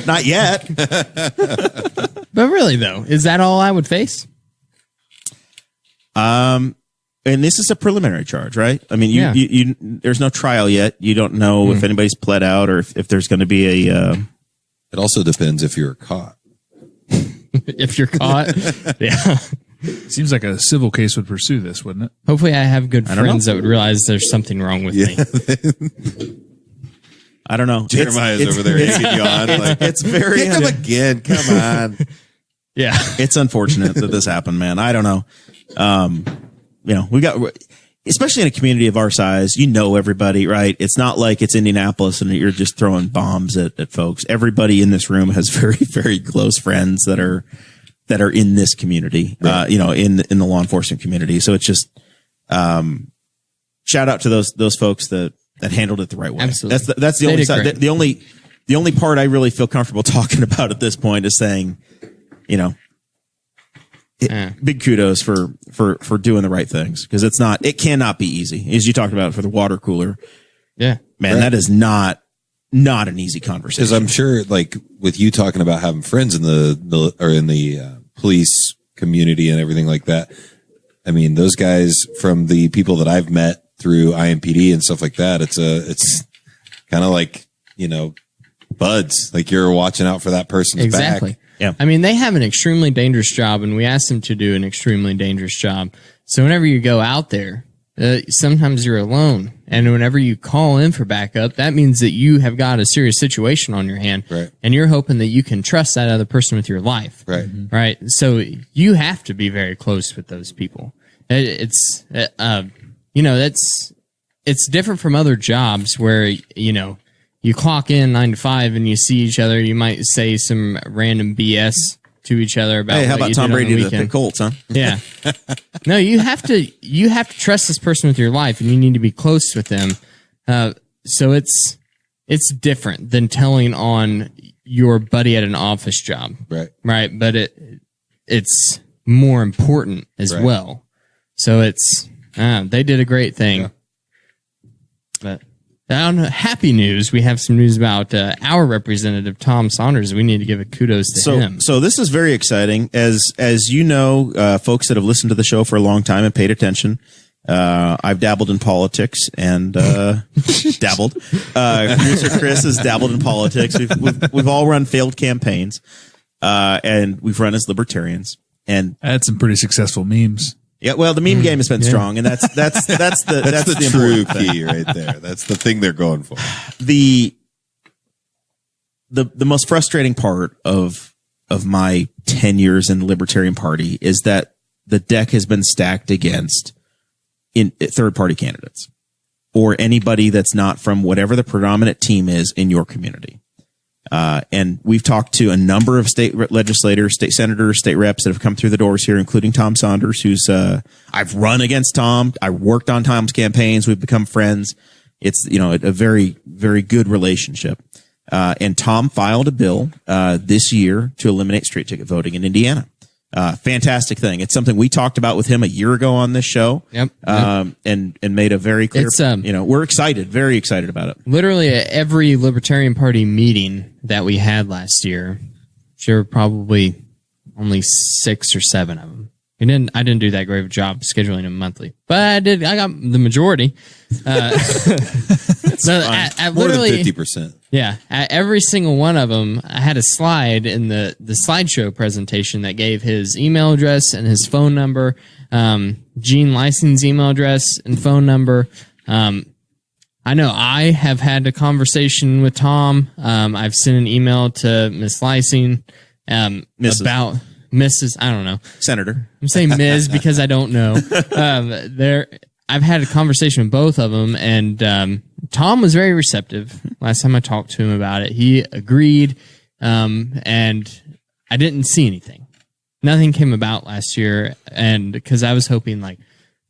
not yet. But really, though, is that all I would face? And this is a preliminary charge, right? I mean, you there's no trial yet. You don't know if anybody's pled out or if there's going to be a. It also depends if you're caught. If you're caught, yeah. Seems like a civil case would pursue this, wouldn't it? Hopefully, I have good friends that would realize there's something wrong with me. I don't know. Jeremiah's over there egging you on. It's very. Kick him again. Come on. Yeah, it's unfortunate that this happened, man. I don't know. We got, especially in a community of our size, everybody, right? It's not like it's Indianapolis and you're just throwing bombs at folks. Everybody in this room has very, very close friends that are in this community, right. In the law enforcement community. So it's just, shout out to those folks that handled it the right way. Absolutely. That's the only side. The only part I really feel comfortable talking about at this point is saying, big kudos for doing the right things, because it cannot be easy, as you talked about for the water cooler. Yeah, man, right. That is not an easy conversation. Because I'm sure, with you talking about having friends in the police community and everything like that. I mean, those guys, from the people that I've met through IMPD and stuff like that, it's kind of like buds. Like you're watching out for that person's back. Yeah. I mean, they have an extremely dangerous job, and we ask them to do an extremely dangerous job. So whenever you go out there, sometimes you're alone. And whenever you call in for backup, that means that you have got a serious situation on your hand. Right. And you're hoping that you can trust that other person with your life. Right. Right. So you have to be very close with those people. It's different from other jobs where, you clock in 9 to 5 and you see each other. You might say some random BS to each other about. Hey, how about Tom Brady to the Colts, huh? Yeah. No, you have to trust this person with your life, and you need to be close with them. So it's different than telling on your buddy at an office job, right? Right, but it's more important as well. So they did a great thing, but. On happy news, we have some news about our representative, Tom Saunders. We need to give a kudos to him. So this is very exciting. As you know, folks that have listened to the show for a long time and paid attention, I've dabbled in politics and dabbled. Producer Chris has dabbled in politics. We've all run failed campaigns, and we've run as libertarians. And I had some pretty successful memes. Yeah, well, the meme game has been strong, and that's the true key right there. That's the thing they're going for. The most frustrating part of my 10 years in the Libertarian Party is that the deck has been stacked against third party candidates or anybody that's not from whatever the predominant team is in your community. And we've talked to a number of state legislators, state senators, state reps that have come through the doors here, including Tom Saunders, who's, I've run against Tom. I worked on Tom's campaigns. We've become friends. It's, a very, very good relationship. And Tom filed a bill, this year to eliminate straight ticket voting in Indiana. Fantastic thing. It's something we talked about with him a year ago on this show. Yep. And made a very clear, we're excited, very excited about it. Literally at every Libertarian Party meeting that we had last year, there were probably only 6 or 7 of them. I didn't do that great of a job scheduling them monthly, but I did. I got the majority. So at more than literally 50%. Yeah, at every single one of them, I had a slide in the slideshow presentation that gave his email address and his phone number, Gene Lysing's email address and phone number. I know I have had a conversation with Tom. I've sent an email to Miss Lysing about Mrs. I don't know. Senator. I'm saying Ms. because I don't know. I've had a conversation with both of them, and Tom was very receptive last time I talked to him about it. He agreed, and I didn't see anything. Nothing came about last year, and because I was hoping hey,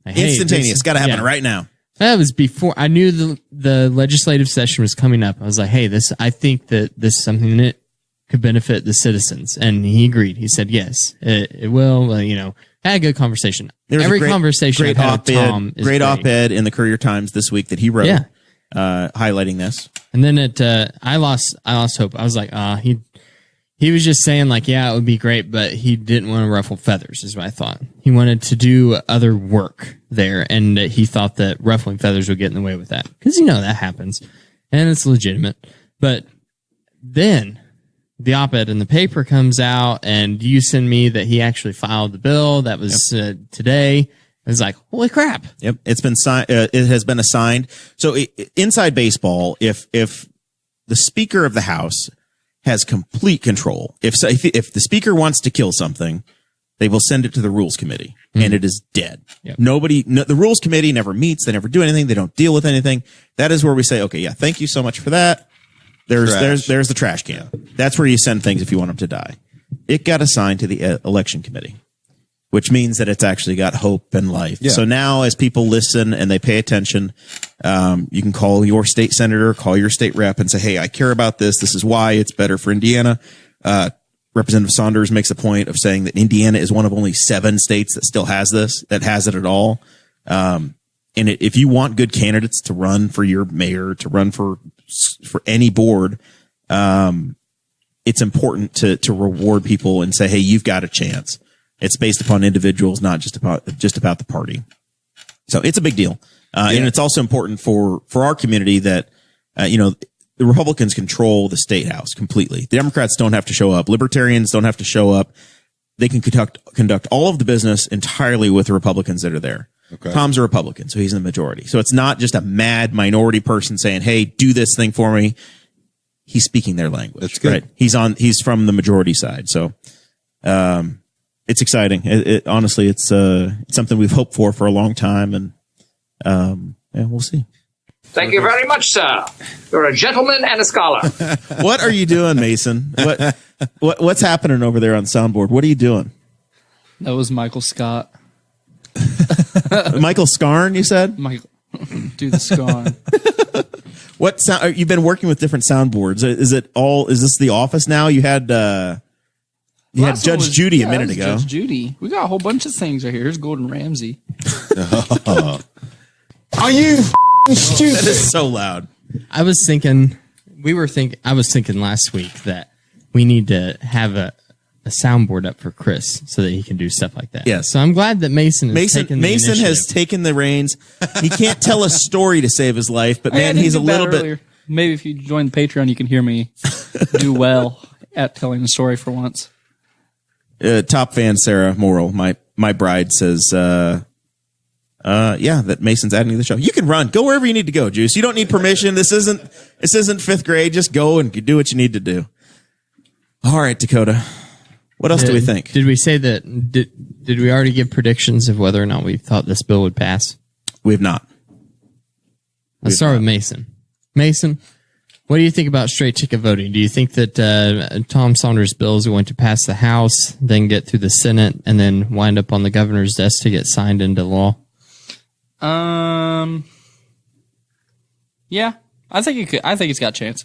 instantaneous, got to happen right now. That was before I knew the legislative session was coming up. I was like, hey, I think that this is something that could benefit the citizens. And he agreed. He said, yes, it will. Had a good conversation. Every conversation I've had with Tom is great op-ed in the Courier Times this week that he wrote, highlighting this. And then I lost hope. I was like, he was just saying it would be great, but he didn't want to ruffle feathers is what I thought. He wanted to do other work there. And he thought that ruffling feathers would get in the way with that. Cause that happens and it's legitimate. But then the op-ed in the paper comes out and you send me that he actually filed the bill. That was today. I was like, holy crap. Yep. It's been signed. It has been assigned. So inside baseball, if the Speaker of the House has complete control, if the Speaker wants to kill something, they will send it to the Rules Committee and it is dead. Yep. The Rules Committee never meets. They never do anything. They don't deal with anything. That is where we say, okay, thank you so much for that. There's the trash can. That's where you send things if you want them to die. It got assigned to the election committee, which means that it's actually got hope and life. Yeah. So now as people listen and they pay attention, you can call your state senator, call your state rep and say, hey, I care about this. This is why it's better for Indiana. Representative Saunders makes a point of saying that Indiana is one of only 7 states that still has this, that has it at all. And if you want good candidates to run for your mayor, to run for any board, it's important to reward people and say, hey, you've got a chance. It's based upon individuals, not just about the party. So it's a big deal. And it's also important for our community that, the Republicans control the state house completely. The Democrats don't have to show up. Libertarians don't have to show up. They can conduct all of the business entirely with the Republicans that are there. Okay. Tom's a Republican, so he's in the majority. So it's not just a mad minority person saying, hey, do this thing for me. He's speaking their language. That's good. Right? He's from the majority side. So, it's exciting. Honestly, it's something we've hoped for a long time, and we'll see. Thank you very much, sir. You're a gentleman and a scholar. What are you doing, Mason? What's happening over there on soundboard? What are you doing? That was Michael Scott. Michael Scarn, you said? Michael, do the Scarn. What sound? You've been working with different soundboards. Is this The Office now? You had Judge Judy a minute ago. Judge Judy. We got a whole bunch of things right here. Here's Gordon Ramsay. Are you stupid? That is so loud. I was thinking last week that we need to have a soundboard up for Chris so that he can do stuff like that. Yes. So I'm glad that Mason has taken the reins. He can't tell a story to save his life, but man, he's a little bit. Maybe if you join the Patreon, you can hear me do well at telling the story for once. Top fan Sarah Morrell, my bride, says, that Mason's adding to the show. You can run. Go wherever you need to go, Juice. You don't need permission. This isn't 5th grade. Just go and do what you need to do. All right, Dakota. What else do we think? Did we say that? Did we already give predictions of whether or not we thought this bill would pass? We have not. Let's start with Mason. Mason, what do you think about straight ticket voting? Do you think that Tom Saunders' bill is going to pass the House, then get through the Senate, and then wind up on the governor's desk to get signed into law? Yeah, I think it could. I think it's got a chance.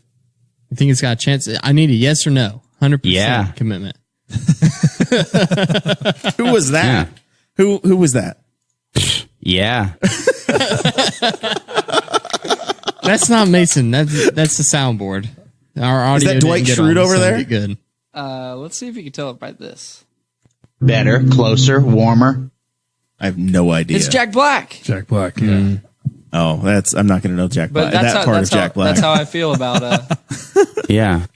You think it's got a chance? I need a yes or no. 100% commitment. Who was that? Yeah. Who was that? Yeah. That's not Mason. That's the soundboard. Our audio. Is that Dwight Schrute over there? Good. Let's see if you can tell it by this. Better, closer, warmer. I have no idea. It's Jack Black. Jack Black. Yeah. Oh, I'm not going to know Jack Black. Jack Black. That's how I feel about. Yeah.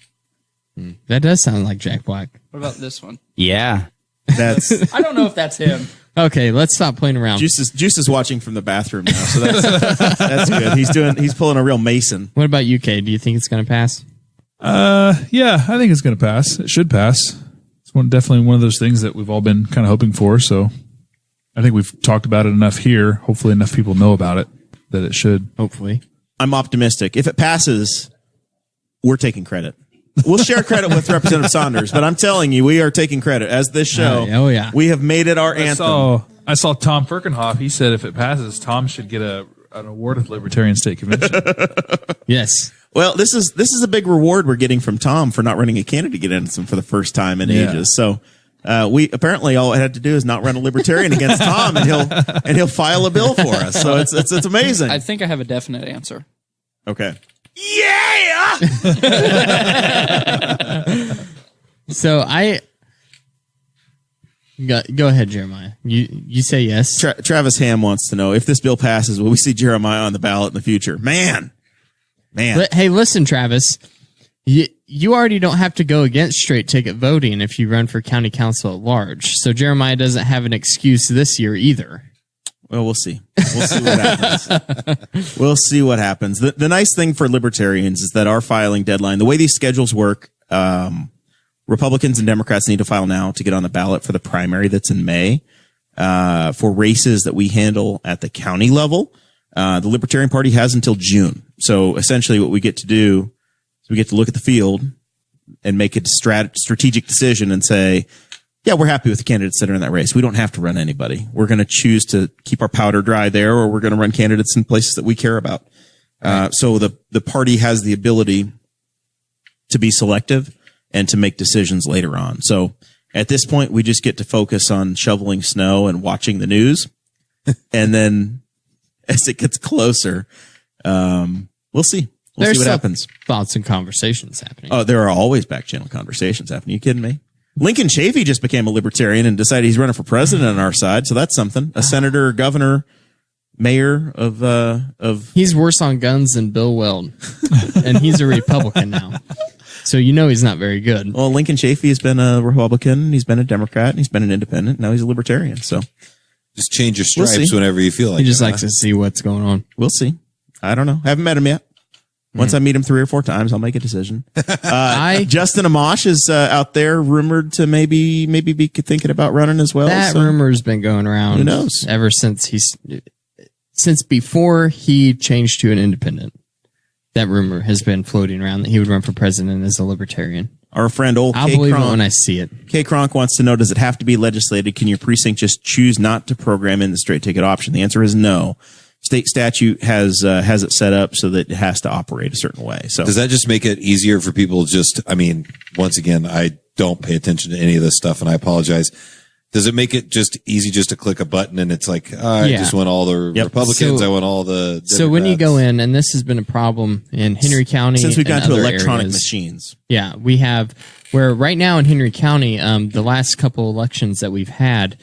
That does sound like Jack Black. What about this one? Yeah. That's. I don't know if that's him. Okay, let's stop playing around. Juice is watching from the bathroom now, so that's good. He's pulling a real Mason. What about UK? Do you think it's going to pass? Yeah, I think it's going to pass. It should pass. definitely one of those things that we've all been kind of hoping for. So I think we've talked about it enough here. Hopefully enough people know about it that it should. Hopefully. I'm optimistic. If it passes, we're taking credit. We'll share credit with Representative Saunders, but I'm telling you, we are taking credit. As this show, Oh, yeah. we have made it our anthem. I saw Tom Firkenhoff. He said if it passes, Tom should get an award at the Libertarian State Convention. Yes. Well, this is a big reward we're getting from Tom for not running a candidate against him for the first time in ages. So we apparently all I had to do is not run a Libertarian against Tom, and he'll file a bill for us. So it's amazing. I think I have a definite answer. Okay. Yeah. So go ahead, Jeremiah. You say yes. Travis Ham wants to know if this bill passes, will we see Jeremiah on the ballot in the future? Man. Hey, listen, Travis. You already don't have to go against straight ticket voting if you run for county council at large. So Jeremiah doesn't have an excuse this year either. Well, we'll see. We'll see what happens. We'll see what happens. The nice thing for libertarians is that our filing deadline, the way these schedules work, Republicans and Democrats need to file now to get on the ballot for the primary that's in May. For races that we handle at the county level, the Libertarian Party has until June. So essentially what we get to do is we get to look at the field and make a strategic decision and say, yeah, we're happy with the candidates that are in that race. We don't have to run anybody. We're going to choose to keep our powder dry there, or we're going to run candidates in places that we care about. Right. So the party has the ability to be selective and to make decisions later on. So at this point, we just get to focus on shoveling snow and watching the news. And then as it gets closer, we'll see. We'll see what happens. Thoughts and conversations happening. Oh, there are always back channel conversations happening. You kidding me? Lincoln Chafee just became a libertarian and decided he's running for president on our side. So that's something. A senator, governor, mayor of. He's worse on guns than Bill Weld, and he's a Republican now. So you know he's not very good. Well, Lincoln Chafee has been a Republican. He's been a Democrat. And he's been an independent. Now he's a libertarian. So just change your stripes whenever you feel like. He just likes to see what's going on. We'll see. I don't know. Haven't met him yet. Once I meet him 3 or 4 times, I'll make a decision. Justin Amash is out there rumored to maybe be thinking about running as well. That rumor's been going around. Who knows? Ever since since before he changed to an independent. That rumor has been floating around that he would run for president as a libertarian. Our friend I'll believe it when I see it. K. Kronk wants to know, does it have to be legislated? Can your precinct just choose not to program in the straight ticket option? The answer is no. State statute has it set up so that it has to operate a certain way. So does that just make it easier for people? Once again, I don't pay attention to any of this stuff, and I apologize. Does it make it just easy just to click a button and it's like, I just want all the Republicans, I want all the Democrats. So when you go in, and this has been a problem in Henry County since we've gotten to electronic areas, machines. Yeah, we have where right now in Henry County, the last couple elections that we've had,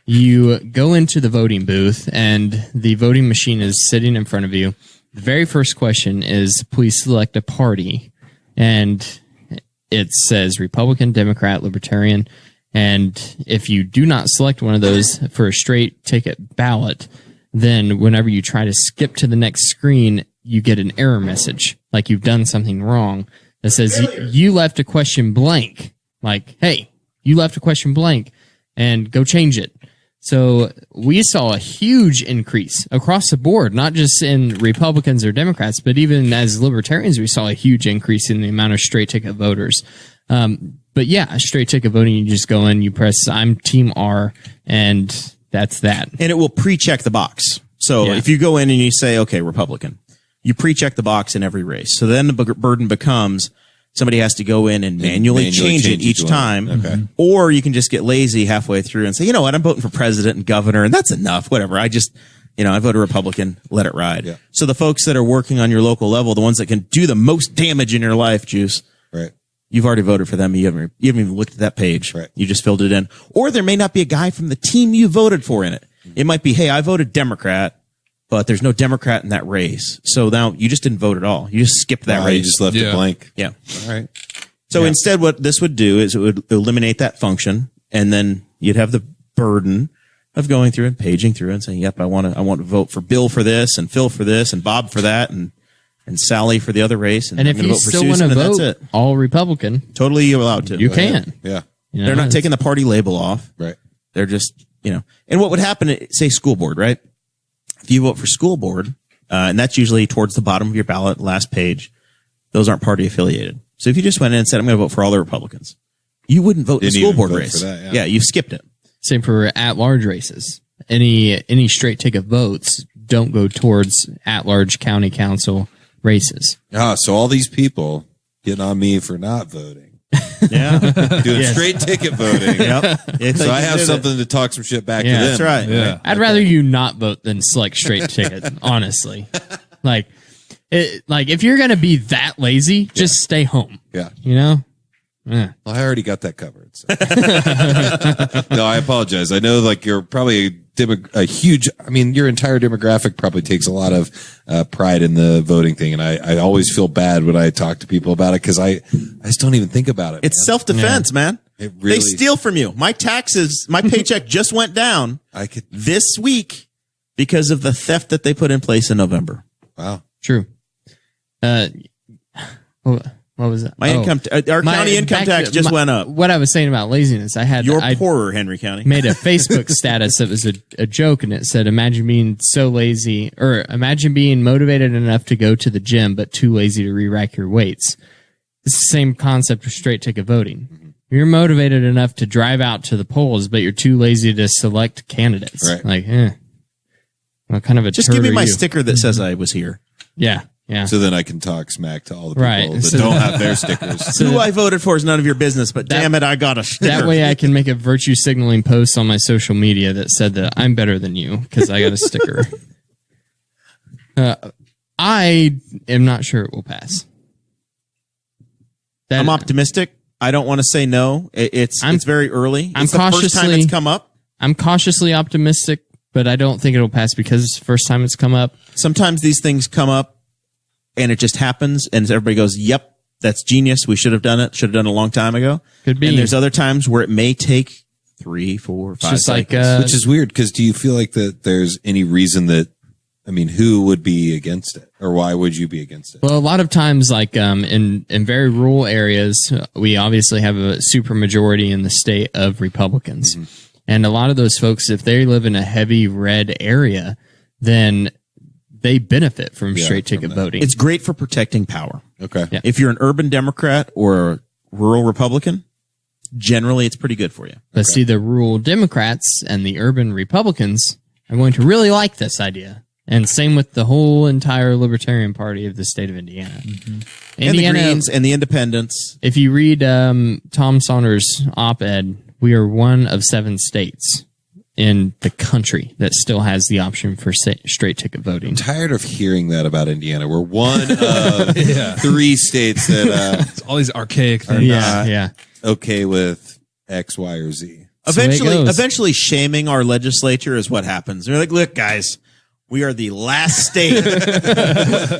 you go into the voting booth and the voting machine is sitting in front of you. The very first question is, please select a party. And it says Republican, Democrat, Libertarian. And if you do not select one of those for a straight ticket ballot, then whenever you try to skip to the next screen, you get an error message, like you've done something wrong, that says you left a question blank. Like, hey, you left a question blank, and go change it. So we saw a huge increase across the board, not just in Republicans or Democrats, but even as libertarians, we saw a huge increase in the amount of straight ticket voters. But yeah, straight ticket voting, you just go in, you press I'm Team R, and that's that. And it will pre-check the box. So if you go in and you say, okay, Republican, you pre-check the box in every race. So then the burden becomes somebody has to go in and manually change it each time. Okay. Or you can just get lazy halfway through and say, you know what, I'm voting for president and governor, and that's enough. Whatever. I vote a Republican, let it ride. Yeah. So the folks that are working on your local level, the ones that can do the most damage in your life, Juice. Right. You've already voted for them. You haven't even looked at that page. Right. You just filled it in. Or there may not be a guy from the team you voted for in it. It might be, hey, I voted Democrat, but there's no Democrat in that race. So now you just didn't vote at all. You just skipped that race. You just left it blank. Yeah. All right. So instead what this would do is it would eliminate that function, and then you'd have the burden of going through and paging through and saying, yep, I want to vote for Bill for this and Phil for this and Bob for that and Sally for the other race. And if you still want to vote all Republican, totally you're allowed to. You can. Yeah. You know, They're not taking the party label off. Right. They're just, and what would happen, say school board, right? If you vote for school board, and that's usually towards the bottom of your ballot, last page, those aren't party affiliated. So if you just went in and said, I'm going to vote for all the Republicans, you wouldn't vote in the school board race. Yeah, you've skipped it. Same for at-large races. Any straight ticket votes don't go towards at-large county council races. So all these people getting on me for not voting. Yeah. Doing straight ticket voting. Yep. So I have something to talk some shit back to them. That's right. Yeah. I'd rather you not vote than select straight ticket, honestly. Like if you're going to be that lazy, just stay home. Yeah. You know? Yeah. Well, I already got that covered. So. No, I apologize. I know you're probably a huge, your entire demographic probably takes a lot of pride in the voting thing. And I always feel bad when I talk to people about it because I just don't even think about it. It's self-defense, man. It really, they steal from you. My taxes, my paycheck just went down this week because of the theft that they put in place in November. Wow. True. What was that? Our county income tax just went up. What I was saying about laziness, You're poorer, Henry County. Made a Facebook status that was a joke, and it said, imagine being so lazy, or imagine being motivated enough to go to the gym, but too lazy to re-rack your weights. It's the same concept of straight ticket voting. Mm-hmm. You're motivated enough to drive out to the polls, but you're too lazy to select candidates. Right. What kind of a just turd give me are my you? sticker that says I was here. Yeah. Yeah. So then I can talk smack to all the people that So don't have their stickers. So who I voted for is none of your business, but damn it, I got a sticker. That way I can make a virtue signaling post on my social media that said that I'm better than you because I got a sticker. I am not sure it will pass. I'm optimistic. I don't want to say no. It's very early. It's the first time it's come up. I'm cautiously optimistic, but I don't think it'll pass because it's the first time it's come up. Sometimes these things come up and it just happens and everybody goes, yep, that's genius. We should have done it. Should have done it a long time ago. Could be. And there's other times where it may take 3, 4, 5 seconds. Which is weird because do you feel like that there's any reason that, who would be against it or why would you be against it? Well, a lot of times, in very rural areas, we obviously have a super majority in the state of Republicans. Mm-hmm. And a lot of those folks, if they live in a heavy red area, then they benefit from straight ticket voting. It's great for protecting power. Okay. Yeah. If you're an urban Democrat or a rural Republican, generally it's pretty good for you. But see, the rural Democrats and the urban Republicans are going to really like this idea. And same with the whole entire Libertarian Party of the state of Indiana. Mm-hmm. And the Greens and the Independents. If you read Tom Saunders' op-ed, we are one of 7 states in the country that still has the option for straight ticket voting. I'm tired of hearing that about Indiana. We're one of 3 states that all these archaic things. Okay with X, Y, or Z. Eventually shaming our legislature is what happens. They're like, look, guys, we are the last state.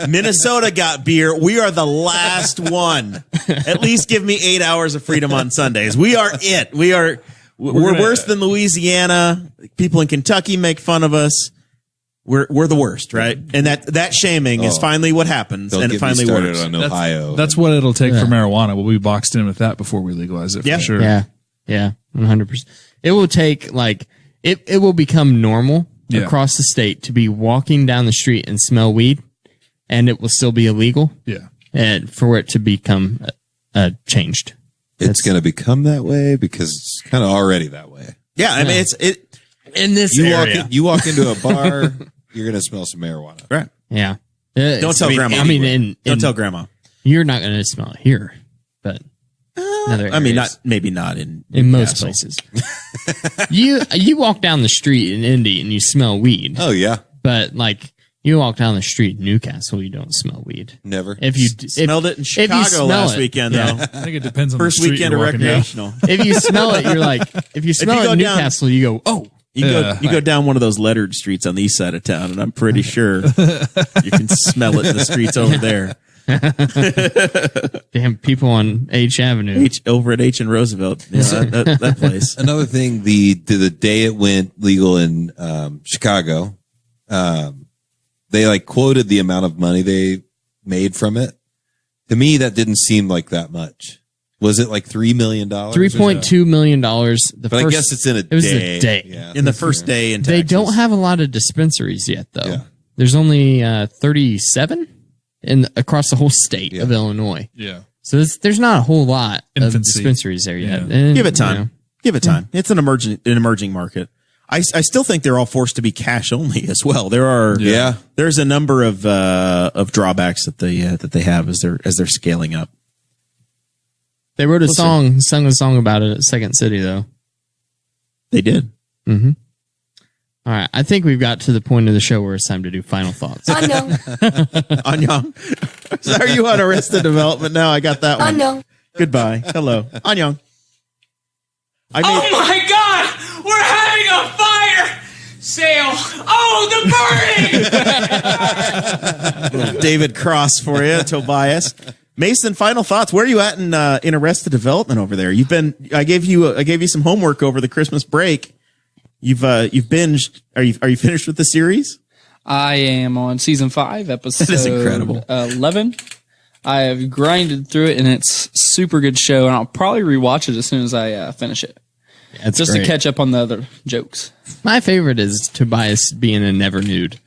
Minnesota got beer. We are the last one. At least give me 8 hours of freedom on Sundays. We are it. We're worse than Louisiana. People in Kentucky make fun of us. We're the worst, right? And that shaming is finally what happens, and it finally works. On Ohio. That's what it'll take for marijuana. We'll be boxed in with that before we legalize it for sure. Yeah, 100%. It will take it will become normal across the state to be walking down the street and smell weed, and it will still be illegal. Yeah, and for it to become changed. It's going to become that way because it's kind of already that way. Yeah, it's in this area. You walk into a bar, you're going to smell some marijuana. Right. Yeah. Don't tell grandma. Don't tell grandma. You're not going to smell it here, but maybe not in most places. You walk down the street in Indy and you smell weed. Oh yeah. But you walk down the street in Newcastle, you don't smell weed. Never. If you smelled it in Chicago last weekend, though. I think it depends on first the street weekend of recreational. If you smell it, you're like, if you smell it in Newcastle, you go, oh. You go down one of those lettered streets on the east side of town, and I'm pretty sure you can smell it in the streets over there. Damn, people on H Avenue. Over at H and Roosevelt. Yeah, that place. Another thing, the day it went legal in Chicago, they quoted the amount of money they made from it. To me, that didn't seem like that much. Was it like $3 million? $3.2 million. But I guess it's in a day. It was a day. Yeah. In the first day in Texas. They don't have a lot of dispensaries yet, though. Yeah. There's only 37 across the whole state of Illinois. Yeah. So there's not a whole lot of Infancy. dispensaries there yet. Yeah. And, Give it time. you know, Give it time. It's an emerging market. I still think they're all forced to be cash only as well. There's a number of drawbacks that they have as they're scaling up. they wrote sung a song about it at Second City, though. They did. Mm-hmm. All right. I think we've got to the point of the show where it's time to do final thoughts. Annyeong. Are you on Arrested Development now? I got that one. Annyeong. Goodbye. Hello. Annyeong. Oh my God! We're having a fire sale! Oh, the burning! David Cross for you, Tobias. Mason, final thoughts. Where are you at in Arrested Development over there? I gave you some homework over the Christmas break. You've binged. Are you finished with the series? I am on season 5, episode That is incredible. 11. I have grinded through it, and it's super good show, and I'll probably rewatch it as soon as I finish it. That's just great. to catch up on the other jokes. My favorite is Tobias being a never nude.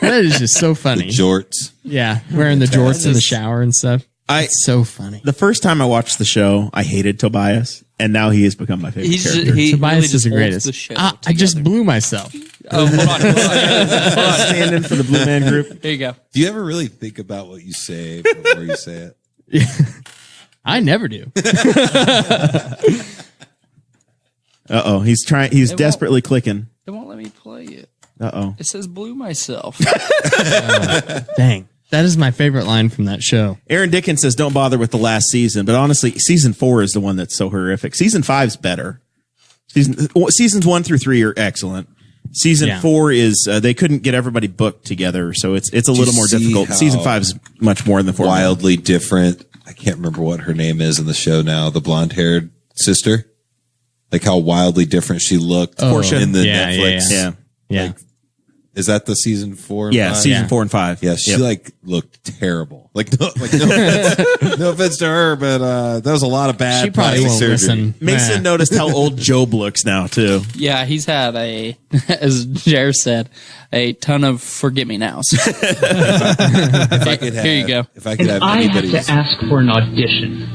That is just so funny. The jorts. Yeah, wearing the jorts in the shower and stuff. It's so funny. The first time I watched the show, I hated Tobias, and now he has become my favorite character. Tobias is the greatest. I just blew myself. Oh, hold on. Stand in for the Blue Man Group. There you go. Do you ever really think about what you say before you say it? I never do. Uh-oh. He's desperately clicking. It won't let me play it. Uh-oh. It says blew myself. Dang. That is my favorite line from that show. Aaron Dickens says, don't bother with the last season. But honestly, season 4 is the one that's so horrific. Season 5's better. Seasons 1 through 3 are excellent. Season 4 is, they couldn't get everybody booked together. So it's a little more difficult. Season 5 is much more in the 4. Wildly different. I can't remember what her name is in the show now. The blonde haired sister. Like how wildly different she looked in the Netflix. Yeah. Like, is that the season 4? Yeah, season 4 and 5. Yeah, she looked terrible. No offense to her, but that was a lot of bad. She probably won't listen. Mason noticed how old Job looks now too. Yeah, he's had as Jared said, a ton of forget-me-nows. Here you go. If I could have I anybody's. have to ask for an audition.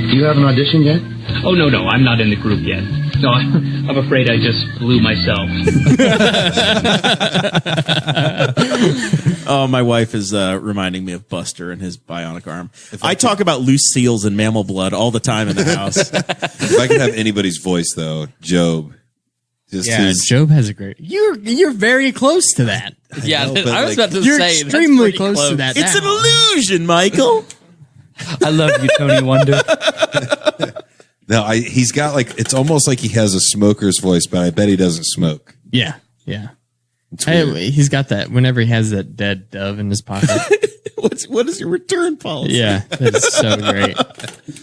Do you have an audition yet? Oh, no, I'm not in the group yet. No, I'm afraid I just blew myself. Oh, my wife is reminding me of Buster and his bionic arm. I talk about loose seals and mammal blood all the time in the house. If I could have anybody's voice, though, Job. Job has a great. You're very close to that. Yeah, I was about to you're say extremely close to that. It's now. an illusion, Michael. I love you, Tony Wonder. No, he's got it's almost like he has a smoker's voice, but I bet he doesn't smoke. Yeah. He's got that whenever he has that dead dove in his pocket. What is your return policy? Yeah, that's so great.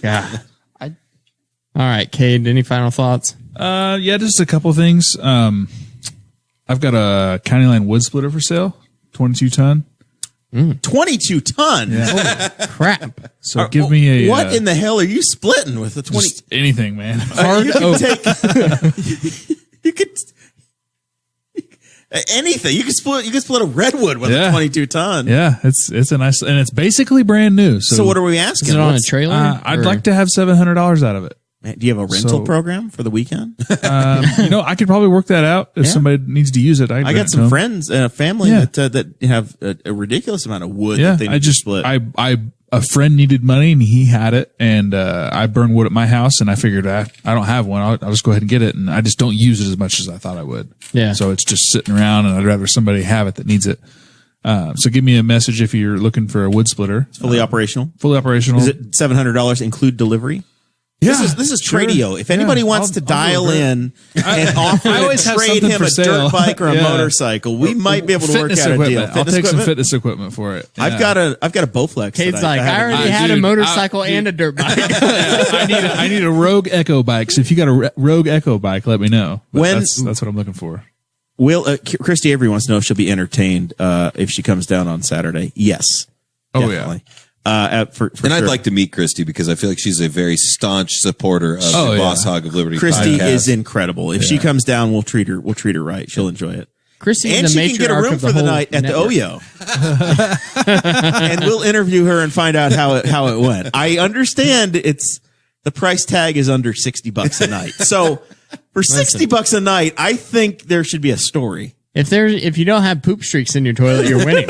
Yeah. All right, Kade, any final thoughts? Yeah, just a couple things. I've got a County Line wood splitter for sale, 22 ton. 22 ton. Yeah. Crap. So give me a. What in the hell are you splitting with the 20? Just anything, man. You could anything. You could split a redwood with a 22 ton. Yeah, it's a nice, and it's basically brand new. So what are we asking? Is it on a trailer? I'd like to have $700 out of it. Man, do you have a rental program for the weekend? I could probably work that out if somebody needs to use it. I got some friends and a family that have a ridiculous amount of wood. Yeah, that they need to split. A friend needed money and he had it, and I burn wood at my house, and I figured I don't have one. I'll just go ahead and get it, and I just don't use it as much as I thought I would. Yeah. So it's just sitting around, and I'd rather somebody have it that needs it. So give me a message if you're looking for a wood splitter. It's fully operational. Fully operational. Is it $700 include delivery? Yeah, this is Tradio. If anybody wants to dial in and offer to trade him a dirt bike or a motorcycle, we might be able to work out a deal. I'll take some fitness equipment for it. Yeah. I've got a Bowflex. Kate's like, I already had a motorcycle and a dirt bike. I need a Rogue Echo bike. So if you got a Rogue Echo bike, let me know. That's what I'm looking for. Christy Avery wants to know if she'll be entertained if she comes down on Saturday. Yes. Oh definitely. For and I'd sure. like to meet Christy because I feel like she's a very staunch supporter of the Boss Hog of Liberty. Christy podcast. is incredible. If she comes down, we'll treat her right. She'll enjoy it. Christy's and the she can get a matriarch room of for the whole night at network. the OYO. And we'll interview her and find out how it went. I understand the price tag is under $60 a night. So for $60 a night, I think there should be a story. If you don't have poop streaks in your toilet, you're winning.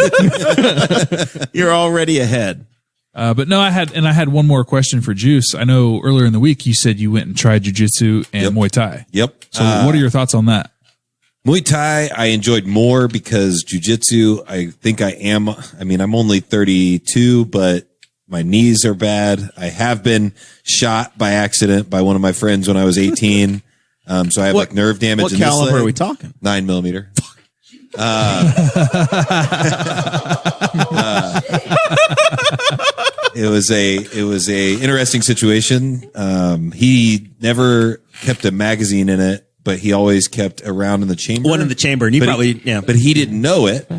You're already ahead. But no, I had one more question for Juice. I know earlier in the week you said you went and tried jiu-jitsu and Muay Thai. Yep. So what are your thoughts on that? Muay Thai, I enjoyed more because jiu-jitsu, I'm only 32, but my knees are bad. I have been shot by accident by one of my friends when I was 18. So I have like nerve damage. What in this caliber leg. are we talking? 9mm. It was a interesting situation. He never kept a magazine in it, but he always kept a round in the chamber. One in the chamber, and But he didn't know it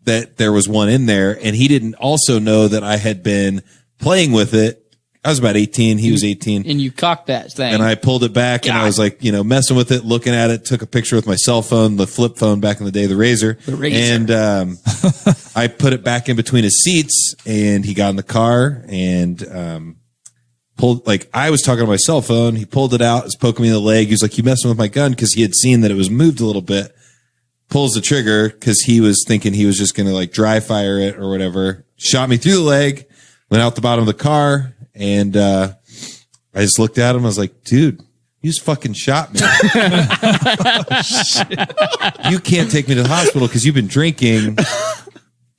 that there was one in there, and he didn't also know that I had been playing with it. I was about 18. He was 18. And you cocked that thing. And I pulled it back and I was like, messing with it, looking at it, took a picture with my cell phone, the flip phone back in the day, the Razor. And I put it back in between his seats and he got in the car and pulled, like, I was talking on my cell phone. He pulled it out, was poking me in the leg. He was like, you messing with my gun? Because he had seen that it was moved a little bit. Pulls the trigger because he was thinking he was just going to like dry fire it or whatever. Shot me through the leg, went out the bottom of the car. And I just looked at him. I was like, dude, you just fucking shot me. You can't take me to the hospital because you've been drinking.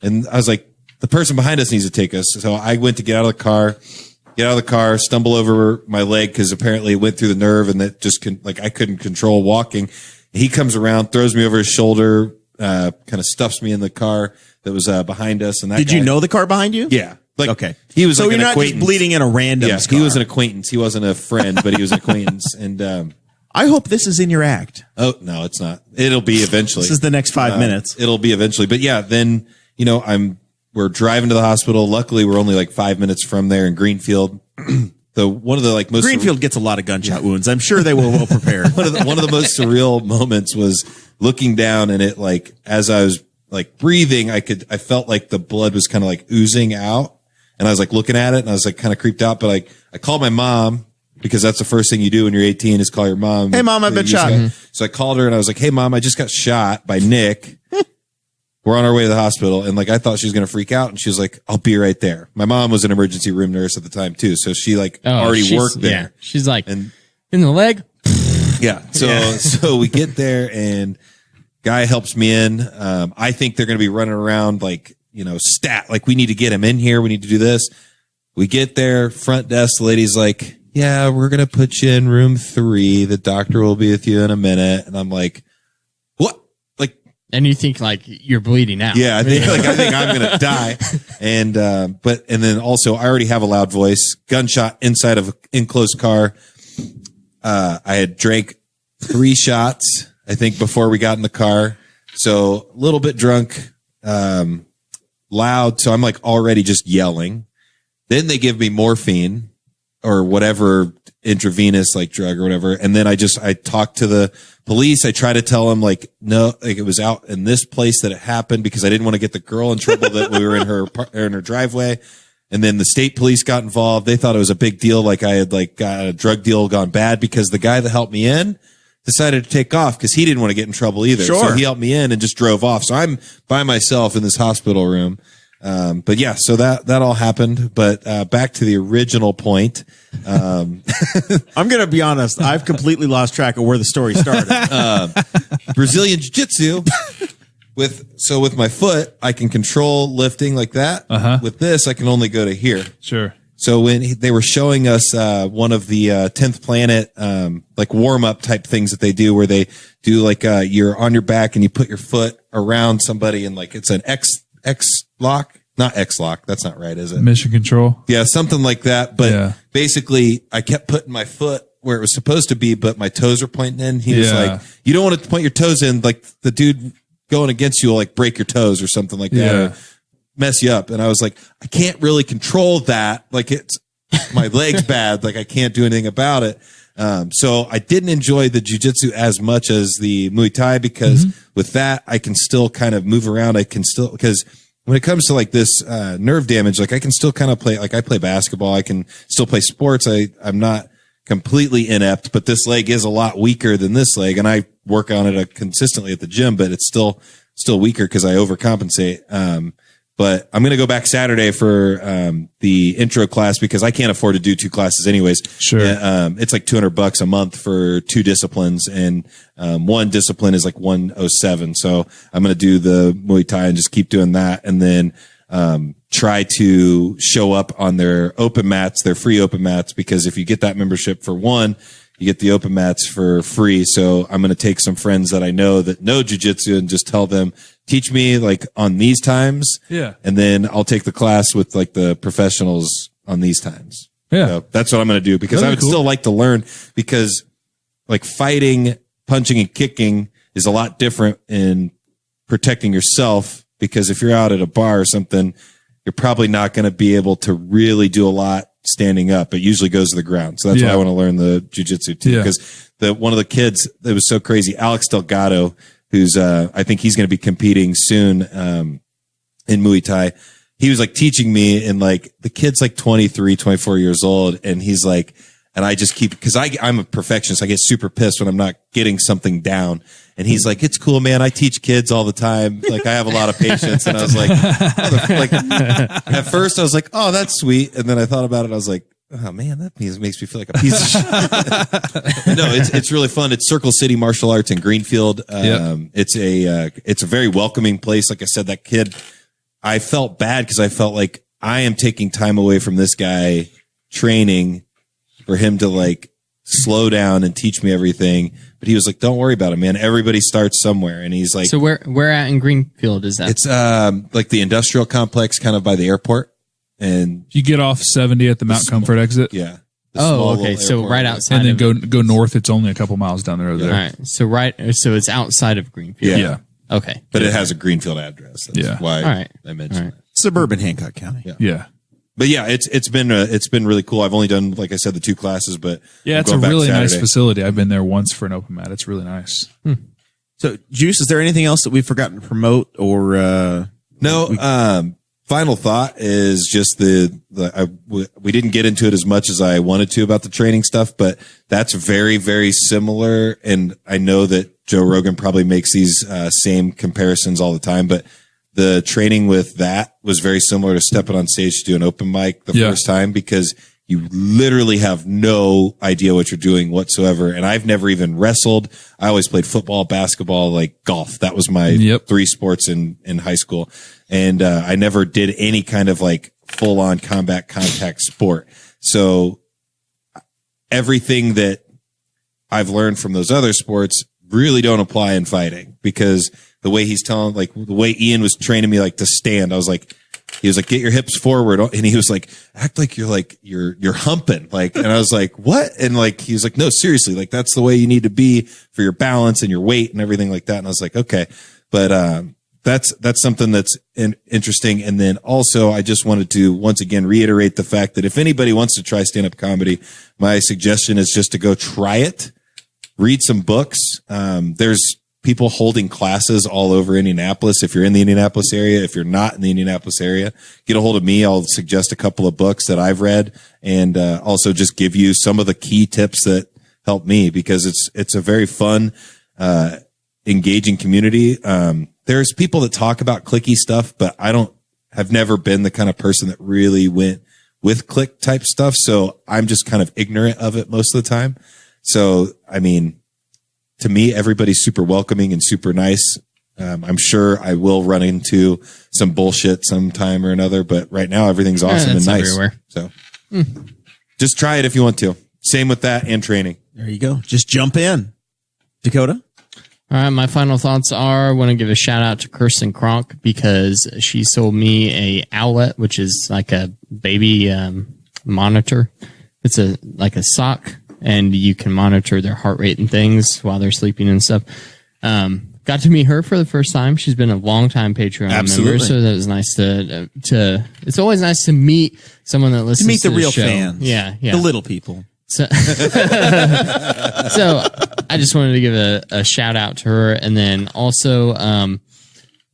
And I was like, the person behind us needs to take us. So I went to get out of the car, stumble over my leg because apparently it went through the nerve and that just I couldn't control walking. He comes around, throws me over his shoulder, kind of stuffs me in the car that was behind us. And Did you know the car behind you? Yeah. Like, okay. He was so like you're an not acquaintance. Just bleeding in a random car. He was an acquaintance. He wasn't a friend, but he was an acquaintance. And I hope this is in your act. Oh, no, it's not. It'll be eventually. This is the next 5 minutes. It'll be eventually. But yeah, then, we're driving to the hospital. Luckily, we're only like 5 minutes from there in Greenfield. One of the most Greenfield gets a lot of gunshot wounds. I'm sure they were well prepared. one of the most surreal moments was looking down and it as I was like breathing, I felt like the blood was kind of like oozing out. And I was like looking at it and I was like kind of creeped out, but I called my mom because that's the first thing you do when you're 18 is call your mom. Hey mom, I've been shot. So I called her and I was like, hey mom, I just got shot by Nick. We're on our way to the hospital. And I thought she was going to freak out. And she was like, I'll be right there. My mom was an emergency room nurse at the time too. So she already worked there. Yeah. She's like, and in the leg. Yeah. So we get there and guy helps me in. I think they're going to be running around we need to get him in here. We need to do this. We get there, front desk, the lady's like, yeah, we're going to put you in room 3. The doctor will be with you in a minute. And I'm like, what? And you think you're bleeding out. Yeah. I think I'm going to die. And then also I already have a loud voice, gunshot inside of an enclosed car. I had drank 3 shots, I think, before we got in the car. So a little bit drunk, loud. So I'm already just yelling. Then they give me morphine or whatever intravenous drug or whatever. And then I talked to the police. I try to tell them no, it was out in this place that it happened because I didn't want to get the girl in trouble that we were in her driveway. And then the state police got involved. They thought it was a big deal. I had got a drug deal gone bad because the guy that helped me in decided to take off because he didn't want to get in trouble either. Sure. So he helped me in and just drove off. So I'm by myself in this hospital room. But yeah, so that all happened. But back to the original point. I'm going to be honest. I've completely lost track of where the story started. Brazilian Jiu-Jitsu. With my foot, I can control lifting like that. With this, I can only go to here. Sure. So when they were showing us one of the 10th Planet warm up type things that they do, where they do you're on your back and you put your foot around somebody and it's an X lock, not X lock. That's not right, is it? Mission control. Yeah, something like that. But basically, I kept putting my foot where it was supposed to be, but my toes are pointing in. He was like, "You don't want to point your toes in. The dude going against you will break your toes or something like that." Yeah. mess you up. And I was like, I can't really control that. Like it's my leg's bad. Like I can't do anything about it. So I didn't enjoy the jiu-jitsu as much as the Muay Thai because with that, I can still kind of move around. I can still, because when it comes to like this, nerve damage, like I can still kind of play, like I play basketball. I can still play sports. I'm not completely inept, but this leg is a lot weaker than this leg. And I work on it consistently at the gym, but it's still weaker because I overcompensate. But I'm going to go back Saturday for the intro class because I can't afford to do 2 classes anyways. Sure. It's like $200 a month for 2 disciplines, and one discipline is like $107. So I'm going to do the Muay Thai and just keep doing that, and then try to show up on their open mats, their free open mats, because if you get that membership for one, you get the open mats for free. So I'm going to take some friends that I know that know jiu-jitsu and just tell them, teach me like on these times. Yeah. And then I'll take the class with like the professionals on these times. Yeah. So that's what I'm going to do because I would still like to learn, because like fighting, punching and kicking is a lot different in protecting yourself, because if you're out at a bar or something, you're probably not going to be able to really do a lot standing up. It usually goes to the ground. So that's why I want to learn the jiu-jitsu too. Because one of the kids that was so crazy, Alex Delgado, who's, I think he's going to be competing soon, in Muay Thai. He was like teaching me, and like the kid's like 23, 24 years old. And he's like, and I just keep, cause I'm a perfectionist. I get super pissed when I'm not getting something down. And he's like, it's cool, man. I teach kids all the time. Like I have a lot of patience. And I was like, at first I was like, oh, that's sweet. And then I thought about it. I was like, oh man, that makes me feel like a piece of shit. No, it's really fun. It's Circle City Martial Arts in Greenfield. It's a very welcoming place. Like I said, that kid, I felt bad because I felt like I am taking time away from this guy training for him to like slow down and teach me everything. But he was like, don't worry about it, man. Everybody starts somewhere. And he's like, so where at in Greenfield is that? It's like the industrial complex kind of by the airport. And you get off 70 at the Mount Comfort exit. Yeah. Oh, okay. So right outside. And then go north. It's only a couple miles down the road there. All right. So it's outside of Greenfield. Yeah. Okay. But it has a Greenfield address. That's why I mentioned that. Suburban Hancock County. Yeah. But yeah, it's been really cool. I've only done, like I said, the 2 classes, but yeah, it's a really nice facility. I've been there once for an open mat. It's really nice. So, Juice, is there anything else that we've forgotten to promote or? No. Final thought is just we didn't get into it as much as I wanted to about the training stuff, but that's very, very similar. And I know that Joe Rogan probably makes these same comparisons all the time, but the training with that was very similar to stepping on stage to do an open mic the first time, because you literally have no idea what you're doing whatsoever. And I've never even wrestled. I always played football, basketball, like golf. That was my 3 sports in high school. And I never did any kind of like full on combat contact sport. So everything that I've learned from those other sports really don't apply in fighting, because the way he's telling, like the way Ian was training me, like to stand, I was like, he was like, get your hips forward. And he was like, act like you're humping. Like, and I was like, what? And like, he was like, no, seriously, like that's the way you need to be for your balance and your weight and everything like that. And I was like, okay. But, that's something that's interesting. And then also I just wanted to once again reiterate the fact that if anybody wants to try stand-up comedy, my suggestion is just to go try it, read some books. There's people holding classes all over Indianapolis. If you're in the Indianapolis area, if you're not in the Indianapolis area, get a hold of me. I'll suggest a couple of books that I've read, and also just give you some of the key tips that help me, because it's a very fun, engaging community. There's people that talk about clicky stuff, but have never been the kind of person that really went with click type stuff. So I'm just kind of ignorant of it most of the time. So, I mean, to me, everybody's super welcoming and super nice. I'm sure I will run into some bullshit sometime or another, but right now everything's awesome and nice. Everywhere. So just try it if you want to. Same with that and training. There you go. Just jump in. Dakota? All right, my final thoughts are, I want to give a shout out to Kirsten Kronk, because she sold me a Owlet, which is like a baby monitor. It's like a sock, and you can monitor their heart rate and things while they're sleeping and stuff. got to meet her for the first time. She's been a long-time Patreon member, so that was nice to. It's always nice to meet someone that listens to meet the real show. fans. Yeah, the little people. So, so I just wanted to give a shout out to her, and then also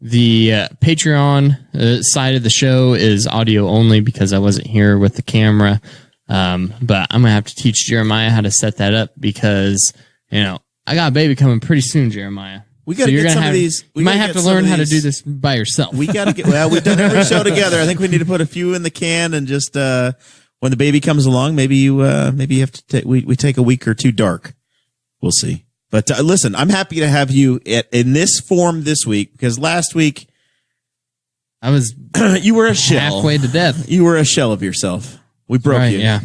the Patreon side of the show is audio only because I wasn't here with the camera. But I'm gonna have to teach Jeremiah how to set that up because I got a baby coming pretty soon, Jeremiah. We got to get some of these. You might have to learn how to do this by yourself. We got to get. Well, we've done every show together. I think we need to put a few in the can and just when the baby comes along, maybe you have to take. We take a week or two dark. We'll see. But listen, I'm happy to have you in this form this week because last week I was you were a shell halfway to death. You were a shell of yourself. We broke you. Yeah.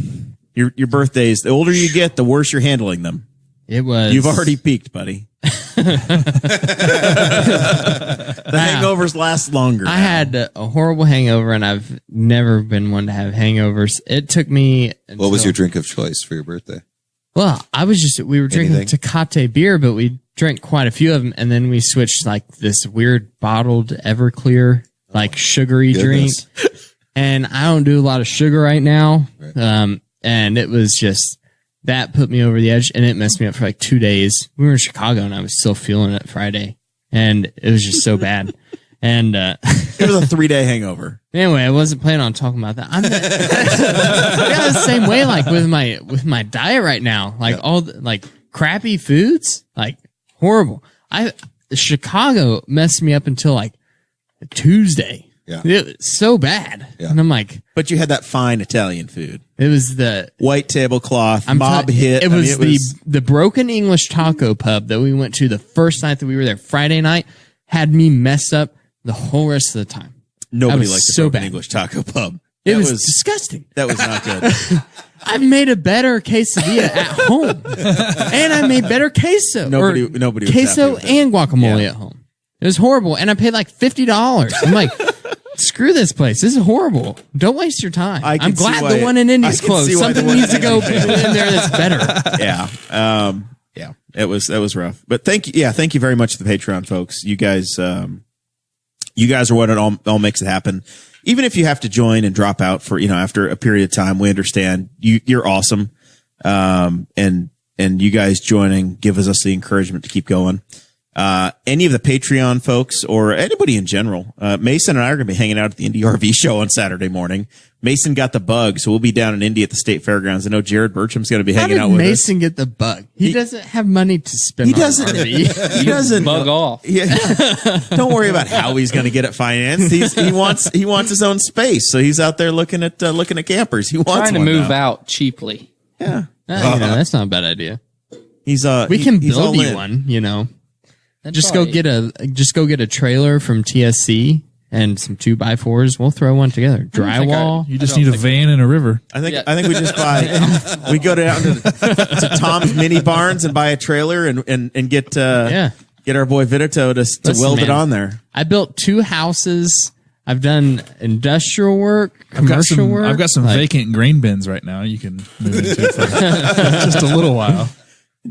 Your birthdays. The older you get, the worse you're handling them. It was. You've already peaked, buddy. The hangovers last longer. I had a horrible hangover, and I've never been one to have hangovers. It took me. What was your drink of choice for your birthday? Well, we were drinking Tecate beer, but we drank quite a few of them, and then we switched like this weird bottled Everclear, like sugary drink. And I don't do a lot of sugar right now. Right. And it was just. That put me over the edge, and it messed me up for like 2 days. We were in Chicago, and I was still feeling it Friday, and it was just so bad. And it was a 3-day hangover. Anyway, I wasn't planning on talking about that. I'm the same way, like with my diet right now, like all like crappy foods, like horrible. Chicago messed me up until like Tuesday. Yeah. It was so bad. Yeah. And I'm like, but you had that fine Italian food. It was the white tablecloth mob hit. It was the Broken English Taco Pub that we went to the first night that we were there. Friday night had me messed up the whole rest of the time. Nobody liked the Broken English Taco Pub. It was disgusting. That was not good. I've made a better quesadilla at home, and I made better queso. Nobody was queso and guacamole at home. It was horrible, and I paid like $50. I'm like. Screw this place. This is horrible. Don't waste your time. I'm glad the one in Indy's closed. Something needs to go in there that's better. Yeah. Yeah. That was rough. But thank you. Yeah. Thank you very much to the Patreon folks. You guys are what it all makes it happen. Even if you have to join and drop out for, after a period of time, we understand you're awesome. And you guys joining gives us the encouragement to keep going. Any of the Patreon folks or anybody in general, Mason and I are going to be hanging out at the Indy RV show on Saturday morning. Mason got the bug, so we'll be down in Indy at the State Fairgrounds. I know Jared Burcham's going to be hanging out with us. How did Mason get the bug? He doesn't have money to spend. He doesn't bug off. Yeah. Don't worry about how he's going to get it financed. He wants his own space, so he's out there looking at campers. He wants trying to move out cheaply. Yeah, that's not a bad idea. We can build you one. Just go get a trailer from TSC and some 2x4s. We'll throw one together. Drywall. You just need a van and a river. I think we just buy. We go down to Tom's Mini Barns and buy a trailer and get our boy Vidito to weld it on there. I built 2 houses. I've done industrial work, commercial work. I've got some vacant grain bins right now. You can move into for just a little while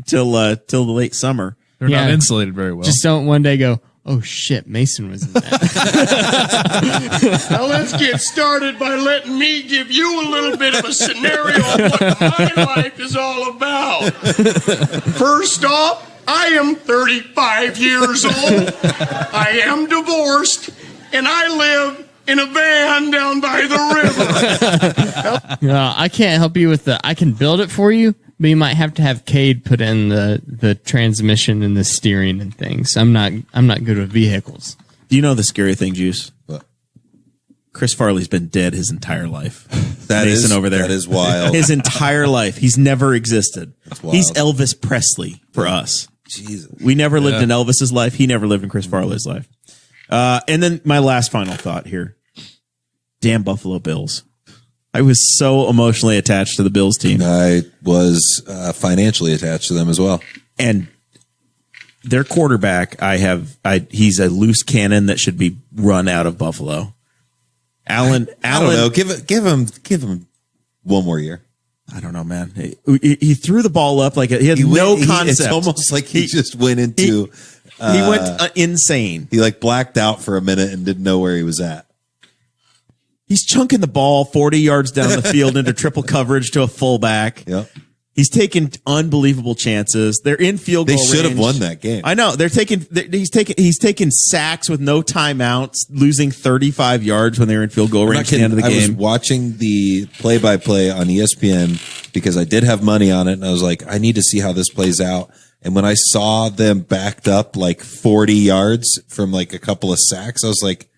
till the late summer. They're not insulated very well. Just don't one day go, oh shit, Mason was in that. Now let's get started by letting me give you a little bit of a scenario of what my life is all about. First off, I am 35 years old. I am divorced, and I live in a van down by the river. No, I can't help you with I can build it for you. But you might have to have Kade put in the transmission and the steering and things. I'm not good with vehicles. Do you know the scary thing, Juice? What? Chris Farley's been dead his entire life. Mason over there. That is wild. His entire life. He's never existed. He's Elvis Presley for us. Jesus. We never lived in Elvis's life. He never lived in Chris Farley's life. And then my last final thought here. Damn Buffalo Bills. I was so emotionally attached to the Bills team. I was financially attached to them as well. And their quarterback, he's a loose cannon that should be run out of Buffalo. Allen, I don't know. Give him one more year. I don't know, man. He threw the ball up like he had no concept. It's almost like he just went into He went insane. He like blacked out for a minute and didn't know where he was at. He's chunking the ball 40 yards down the field into triple coverage to a fullback. Yep. He's taking unbelievable chances. They're in field goal range. They should have won that game. I know. He's taking sacks with no timeouts, losing 35 yards when they were in field goal range at the end of the game. I was watching the play-by-play on ESPN because I did have money on it, and I was like, I need to see how this plays out. And when I saw them backed up like 40 yards from like a couple of sacks, I was like,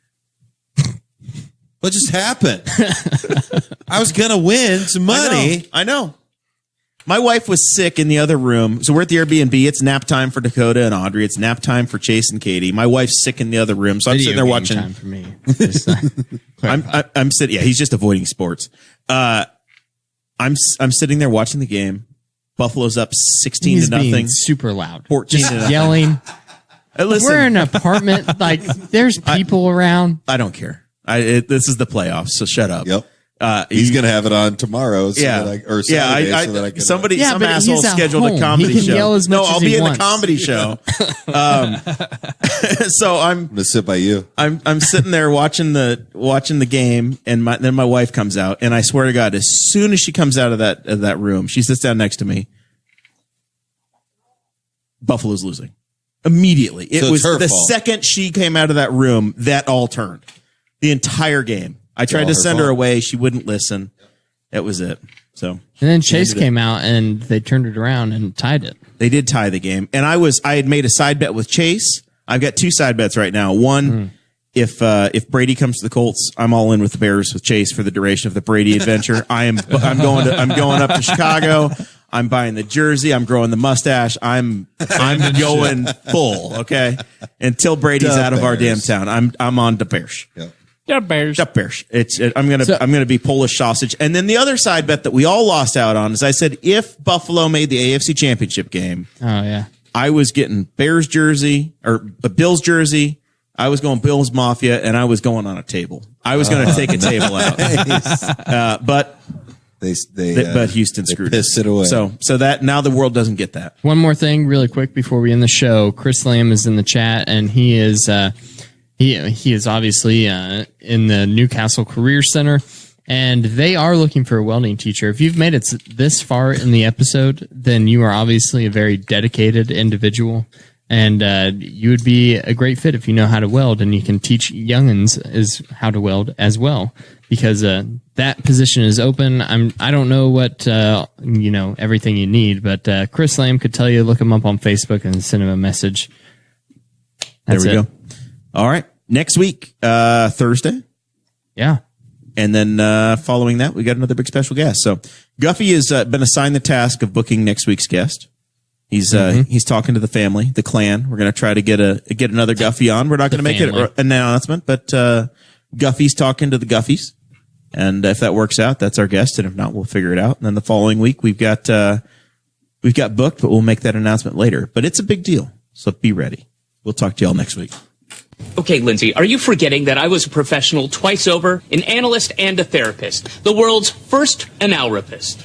what just happened? I was going to win some money. I know. My wife was sick in the other room. So we're at the Airbnb. It's nap time for Dakota and Audrey. It's nap time for Chase and Katie. My wife's sick in the other room. So I'm sitting there watching. Time for me. I'm sitting. Yeah, he's just avoiding sports. I'm sitting there watching the game. Buffalo's up 16 to nothing. Super loud. 14 just to nothing. Yelling. Listen, we're in an apartment. Like there's people around. I don't care. This is the playoffs, so shut up. Yep. He's going to have it on tomorrow. So Saturday, so that I can. Some asshole scheduled a comedy show. I'll be in the comedy show. So I'm going to sit by you. I'm sitting there watching the game, and then my wife comes out, and I swear to God, as soon as she comes out of that room, she sits down next to me. Buffalo's losing immediately. It was the fault. Second she came out of that room, that all turned. The entire game. I tried to send her away. She wouldn't listen. That was it. So, and then Chase came out and they turned it around and tied it. They did tie the game. And I had made a side bet with Chase. I've got two side bets right now. One, if Brady comes to the Colts, I'm all in with the Bears with Chase for the duration of the Brady adventure. I'm going up to Chicago. I'm buying the jersey. I'm growing the mustache. I'm going full. Okay. Until Brady's out of our damn town. I'm on the Bears. Yep. Yeah, Bears. I'm gonna be Polish sausage. And then the other side bet that we all lost out on is I said if Buffalo made the AFC Championship game, I was getting Bears jersey or Bills jersey. I was going Bills Mafia, and I was going on a table. I was going to take a table out, but Houston screwed pissed it away. So that now the world doesn't get that. One more thing, really quick, before we end the show. Chris Lamb is in the chat, and he is. He is obviously in the Newcastle Career Center, and they are looking for a welding teacher. If you've made it this far in the episode, then you are obviously a very dedicated individual, and you would be a great fit if you know how to weld, and you can teach youngins how to weld as well, because that position is open. I don't know what everything you need, but Chris Lamb could tell you. Look him up on Facebook and send him a message. There we go. All right. Next week, Thursday. Yeah. And then following that, we got another big special guest. So Guffey has been assigned the task of booking next week's guest. He's talking to the family, the clan. We're going to try to get another Guffey on. We're not going to make it an announcement, but Guffey's talking to the Guffies. And if that works out, that's our guest. And if not, we'll figure it out. And then the following week, we've got booked, but we'll make that announcement later. But it's a big deal. So be ready. We'll talk to y'all next week. Okay, Lindsay, are you forgetting that I was a professional twice over, an analyst and a therapist, the world's first analrapist?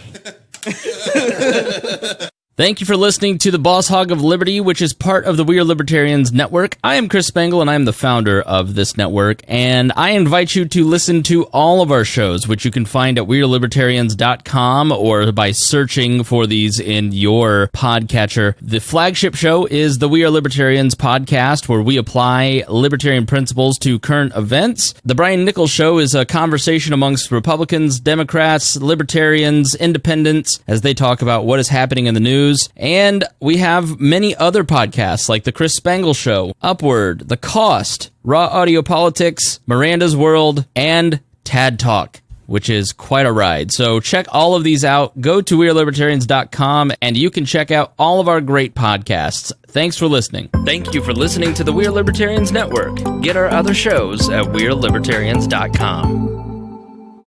Thank you for listening to the Boss Hog of Liberty, which is part of the We Are Libertarians Network. I am Chris Spangle, and I am the founder of this network, and I invite you to listen to all of our shows, which you can find at WeAreLibertarians.com or by searching for these in your podcatcher. The flagship show is the We Are Libertarians podcast, where we apply libertarian principles to current events. The Brian Nichols Show is a conversation amongst Republicans, Democrats, Libertarians, Independents, as they talk about what is happening in the news. And we have many other podcasts like The Chris Spangle Show, Upward, The Cost, Raw Audio Politics, Miranda's World, and Tad Talk, which is quite a ride. So check all of these out. Go to WeAreLibertarians.com and you can check out all of our great podcasts. Thanks for listening. Thank you for listening to the We Are Libertarians Network. Get our other shows at WeAreLibertarians.com.